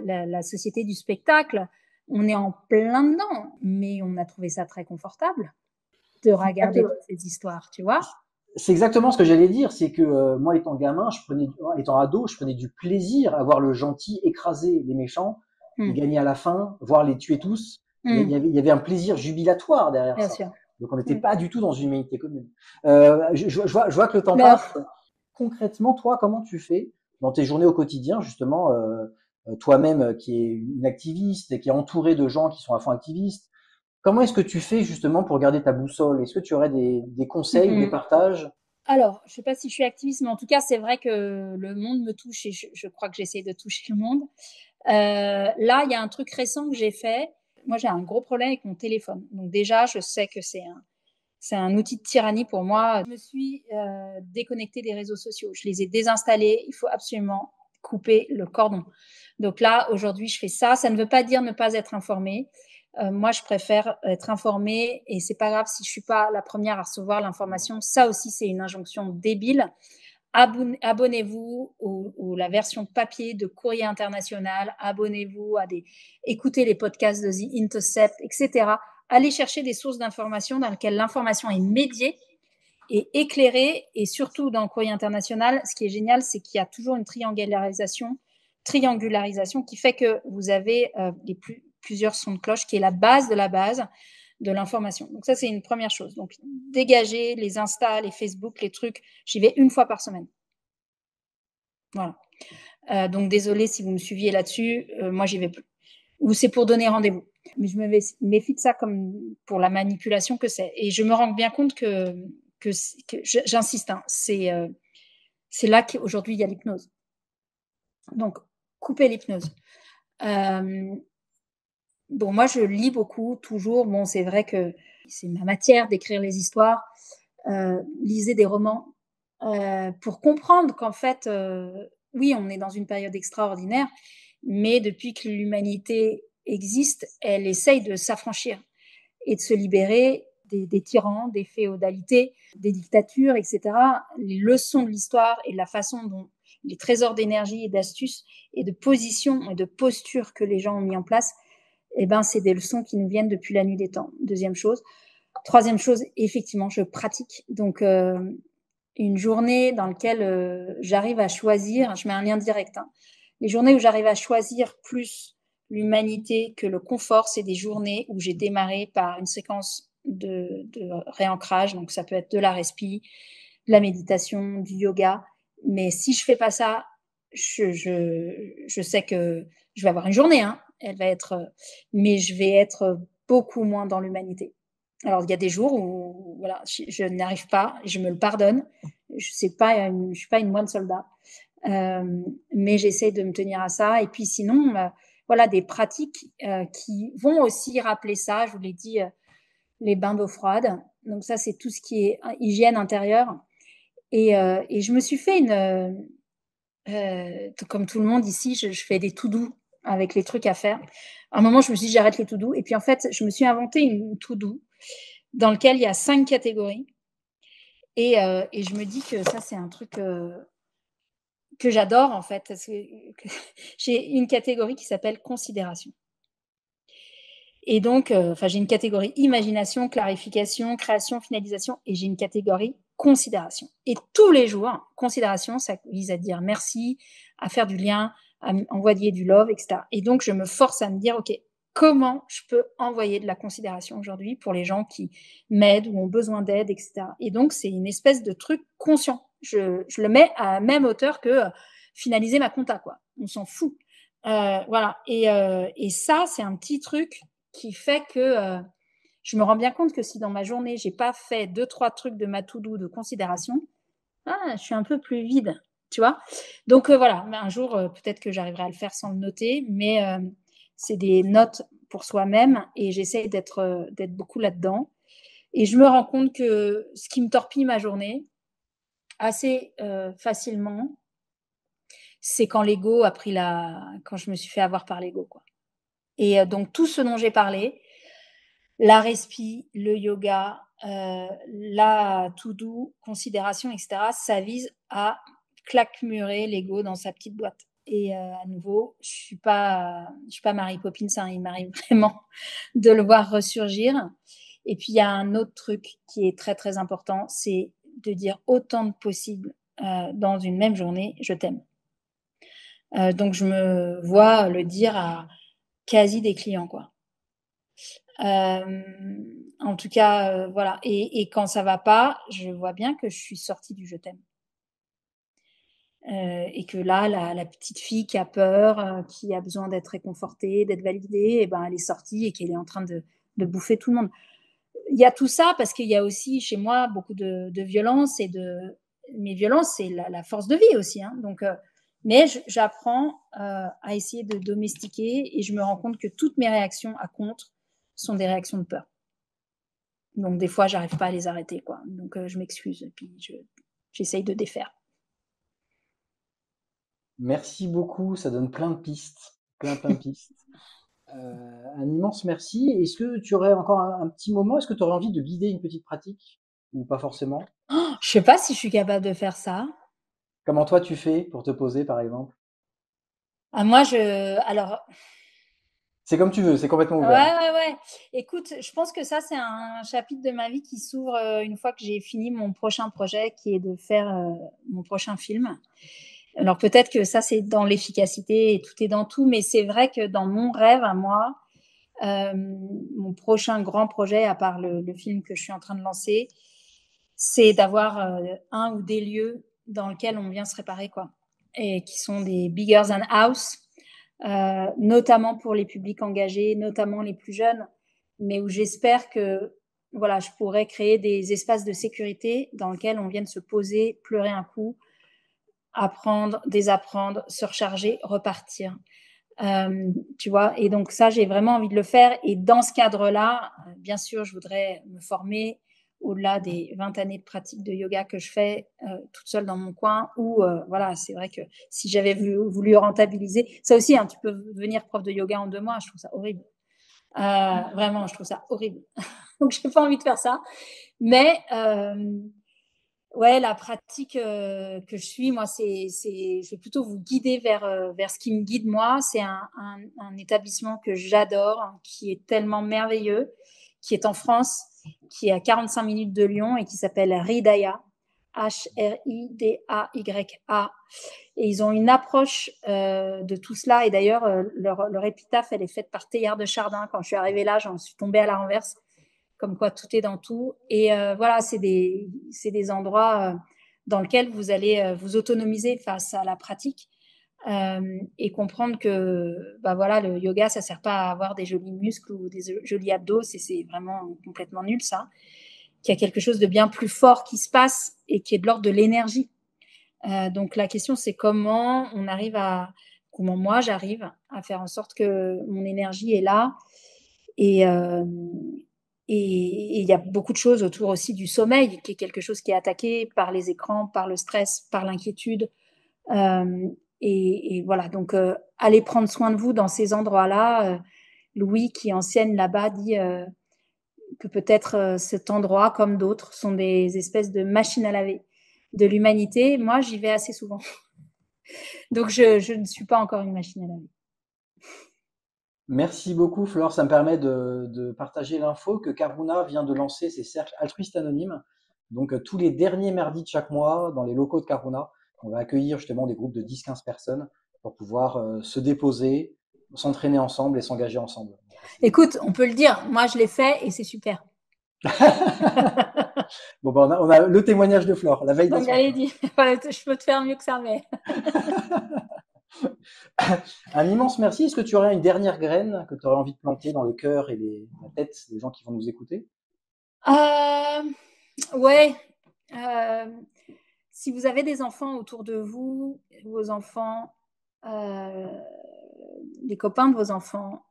la société du spectacle. On est en plein dedans, mais on a trouvé ça très confortable de regarder toutes ces histoires, tu vois. C'est exactement ce que j'allais dire, c'est que moi, étant gamin, étant ado, je prenais du plaisir à voir le gentil écraser les méchants et gagner à la fin, voire les tuer tous. Il y avait un plaisir jubilatoire derrière Bien ça. sûr. Donc on n'était pas du tout dans une humanité commune. Je vois que le temps Mais passe. Concrètement, toi, comment tu fais dans tes journées au quotidien, justement, toi-même qui es une activiste, qui est entouré de gens qui sont à fond activistes, comment est-ce que tu fais justement pour garder ta boussole? Est-ce que tu aurais des conseils, des partages? Alors, je ne sais pas si je suis activiste, mais en tout cas, c'est vrai que le monde me touche et je crois que j'essaie de toucher le monde. Là, il y a un truc récent que j'ai fait. Moi, j'ai un gros problème avec mon téléphone. Donc déjà, je sais que c'est un outil de tyrannie pour moi. Je me suis déconnectée des réseaux sociaux. Je les ai désinstallés. Il faut absolument couper le cordon. Donc là, aujourd'hui, je fais ça. Ça ne veut pas dire ne pas être informée. Moi, je préfère être informée et c'est pas grave si je suis pas la première à recevoir l'information. Ça aussi, c'est une injonction débile. Abonnez-vous la version papier de Courrier International. Abonnez-vous écoutez les podcasts de The Intercept, etc. Allez chercher des sources d'information dans lesquelles l'information est médiée et éclairée. Et surtout dans le Courrier International, ce qui est génial, c'est qu'il y a toujours une triangularisation qui fait que vous avez plusieurs sons de cloche, qui est la base de l'information. Donc ça, c'est une première chose. Donc dégager les Insta, les Facebook, les trucs. J'y vais une fois par semaine. Voilà. Donc désolé si vous me suiviez là-dessus. Moi, j'y vais plus. Ou c'est pour donner rendez-vous. Mais je me méfie de ça comme pour la manipulation que c'est. Et je me rends bien compte que j'insiste, hein, c'est là qu'aujourd'hui il y a l'hypnose. Donc couper l'hypnose. Bon, moi, je lis beaucoup, toujours. Bon, c'est vrai que c'est ma matière d'écrire les histoires. Lisez des romans pour comprendre qu'en fait, oui, on est dans une période extraordinaire, mais depuis que l'humanité existe, elle essaye de s'affranchir et de se libérer des tyrans, des féodalités, des dictatures, etc. Les leçons de l'histoire et la façon dont les trésors d'énergie et d'astuces et de position et de posture que les gens ont mis en place, eh ben, c'est des leçons qui nous viennent depuis la nuit des temps. Deuxième chose. Troisième chose, effectivement, je pratique. Donc, une journée dans laquelle j'arrive à choisir, je mets un lien direct, hein, les journées où j'arrive à choisir plus l'humanité que le confort, c'est des journées où j'ai démarré par une séquence de réancrage. Donc, ça peut être de la respi, de la méditation, du yoga. Mais si je fais pas ça, je sais que je vais avoir une journée, hein, elle va être, mais je vais être beaucoup moins dans l'humanité. Alors, il y a des jours où voilà, je n'arrive pas, je me le pardonne. Je suis pas une moine soldat, mais j'essaie de me tenir à ça. Et puis sinon, voilà, des pratiques qui vont aussi rappeler ça. Je vous l'ai dit, les bains d'eau froide. Donc ça, c'est tout ce qui est hygiène intérieure. Et je me suis fait comme tout le monde ici, je fais des to-do avec les trucs à faire. À un moment, je me suis dit, j'arrête les to-do. Et puis en fait, je me suis inventé une to-do dans lequel il y a 5 catégories. Et je me dis que ça, c'est un truc que j'adore, en fait. J'ai une catégorie qui s'appelle considération. Et donc, j'ai une catégorie imagination, clarification, création, finalisation, et j'ai une catégorie considération. Et tous les jours, considération, ça vise à dire merci, à faire du lien, à envoyer du love, etc. Et donc, je me force à me dire, OK, comment je peux envoyer de la considération aujourd'hui pour les gens qui m'aident ou ont besoin d'aide, etc. Et donc, c'est une espèce de truc conscient. Je le mets à la même hauteur que finaliser ma compta, quoi. On s'en fout. Voilà. Et ça, c'est un petit truc qui fait que je me rends bien compte que si dans ma journée, j'ai pas fait 2-3 trucs de ma to-do de considération, je suis un peu plus vide, tu vois. Donc voilà, un jour, peut-être que j'arriverai à le faire sans le noter, mais c'est des notes pour soi-même et j'essaie d'être beaucoup là-dedans. Et je me rends compte que ce qui me torpille ma journée assez facilement, c'est quand quand je me suis fait avoir par l'ego, quoi. Et donc tout ce dont j'ai parlé, la respi, le yoga, la to-do, considération, etc., ça vise à claquemurer l'ego dans sa petite boîte. Et à nouveau, je suis pas Mary Poppins, hein, il m'arrive vraiment de le voir ressurgir. Et puis il y a un autre truc qui est très très important, c'est de dire autant de possible dans une même journée, je t'aime. Donc je me vois le dire à quasi des clients, quoi. En tout cas, voilà. Et quand ça va pas, je vois bien que je suis sortie du je t'aime. Et que là, la petite fille qui a peur, qui a besoin d'être réconfortée, d'être validée, et ben, elle est sortie et qu'elle est en train de bouffer tout le monde. Il y a tout ça parce qu'il y a aussi chez moi beaucoup de violence mes violences, c'est la force de vie aussi, hein. Donc, mais j'apprends à essayer de domestiquer et je me rends compte que toutes mes réactions à contre sont des réactions de peur. Donc des fois, j'arrive pas à les arrêter, quoi. Donc je m'excuse et puis j'essaye de défaire. Merci beaucoup, ça donne plein de pistes, plein de pistes. Un immense merci. Est-ce que tu aurais encore un petit moment? Est-ce que tu aurais envie de guider une petite pratique ou pas forcément? Oh, je sais pas si je suis capable de faire ça. Comment toi tu fais pour te poser, par exemple? Ah, moi, alors, C'est comme tu veux, c'est complètement ouais, ouvert. ouais, ouais. Écoute, je pense que ça, c'est un chapitre de ma vie qui s'ouvre une fois que j'ai fini mon prochain projet, qui est de faire mon prochain film. Alors peut-être que ça, c'est dans l'efficacité et tout est dans tout, mais c'est vrai que dans mon rêve à moi, euh, mon prochain grand projet, à part le film que je suis en train de lancer, c'est d'avoir un ou des lieux dans lesquels on vient se réparer, quoi, et qui sont des bigger than house, notamment pour les publics engagés, notamment les plus jeunes, mais où j'espère que voilà, je pourrais créer des espaces de sécurité dans lesquels on vienne se poser, pleurer un coup, apprendre, désapprendre, se recharger, repartir. Tu vois, et donc ça, j'ai vraiment envie de le faire. Et dans ce cadre-là, bien sûr, je voudrais me former au-delà des 20 années de pratique de yoga que je fais toute seule dans mon coin. Ou voilà, c'est vrai que si j'avais voulu rentabiliser, ça aussi, hein, tu peux devenir prof de yoga en 2 mois, je trouve ça horrible. Vraiment, je trouve ça horrible. Donc, j'ai pas envie de faire ça. Mais ouais, la pratique que je suis, moi, je vais plutôt vous guider vers ce qui me guide moi. C'est un établissement que j'adore, qui est tellement merveilleux, qui est en France, qui est à 45 minutes de Lyon et qui s'appelle Ridaya, Hridaya. Et ils ont une approche de tout cela. Et d'ailleurs, leur épitaphe, elle est faite par Teilhard de Chardin. Quand je suis arrivée là, j'en suis tombée à la renverse. Comme quoi tout est dans tout. Et voilà, c'est des endroits dans lesquels vous allez vous autonomiser face à la pratique et comprendre que bah voilà, le yoga, ça sert pas à avoir des jolis muscles ou des jolis abdos, c'est vraiment complètement nul ça. Qu'il y a quelque chose de bien plus fort qui se passe et qui est de l'ordre de l'énergie. Donc la question, c'est comment moi j'arrive à faire en sorte que mon énergie est là et et il y a beaucoup de choses autour aussi du sommeil, qui est quelque chose qui est attaqué par les écrans, par le stress, par l'inquiétude. Et voilà, donc allez prendre soin de vous dans ces endroits-là. Louis, qui enseigne là-bas, dit que peut-être cet endroit, comme d'autres, sont des espèces de machines à laver de l'humanité. Moi, j'y vais assez souvent. Donc, je ne suis pas encore une machine à laver. Merci beaucoup, Flore. Ça me permet de partager l'info que Karuna vient de lancer ses cercles altruistes anonymes. Donc, tous les derniers mardis de chaque mois, dans les locaux de Karuna, on va accueillir justement des groupes de 10-15 personnes pour pouvoir se déposer, s'entraîner ensemble et s'engager ensemble. Écoute, on peut le dire, moi je l'ai fait et c'est super. Bon, ben, on a le témoignage de Flore, la veille d'un Donc soir. allez, dis, je peux te faire mieux que ça, mais. Un immense merci. Est-ce que tu aurais une dernière graine que tu aurais envie de planter dans le cœur et la tête des gens qui vont nous écouter? Ouais. Si vous avez des enfants autour de vous, vos enfants, euh, les copains de vos enfants,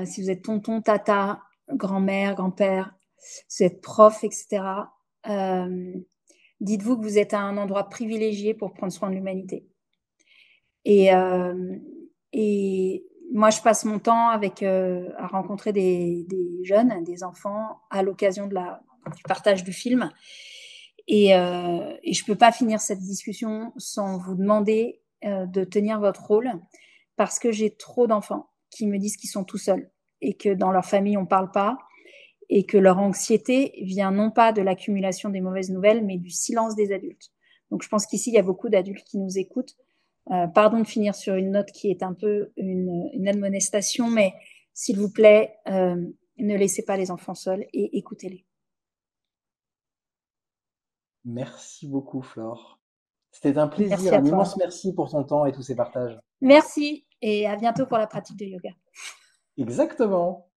si vous êtes tonton, tata, grand-mère, grand-père, si vous êtes prof, etc., dites-vous que vous êtes à un endroit privilégié pour prendre soin de l'humanité. Et, euh, et moi, je passe mon temps à rencontrer des jeunes, des enfants, à l'occasion du partage du film. Et je ne peux pas finir cette discussion sans vous demander de tenir votre rôle, parce que j'ai trop d'enfants qui me disent qu'ils sont tout seuls et que dans leur famille, on ne parle pas, et que leur anxiété vient non pas de l'accumulation des mauvaises nouvelles, mais du silence des adultes. Donc je pense qu'ici, il y a beaucoup d'adultes qui nous écoutent. Pardon de finir sur une note qui est un peu une admonestation, mais s'il vous plaît, ne laissez pas les enfants seuls et écoutez-les. Merci beaucoup, Flore. C'était un Merci plaisir, à un toi. immense merci pour ton temps et tous ces partages. Merci et à bientôt pour la pratique de yoga. Exactement.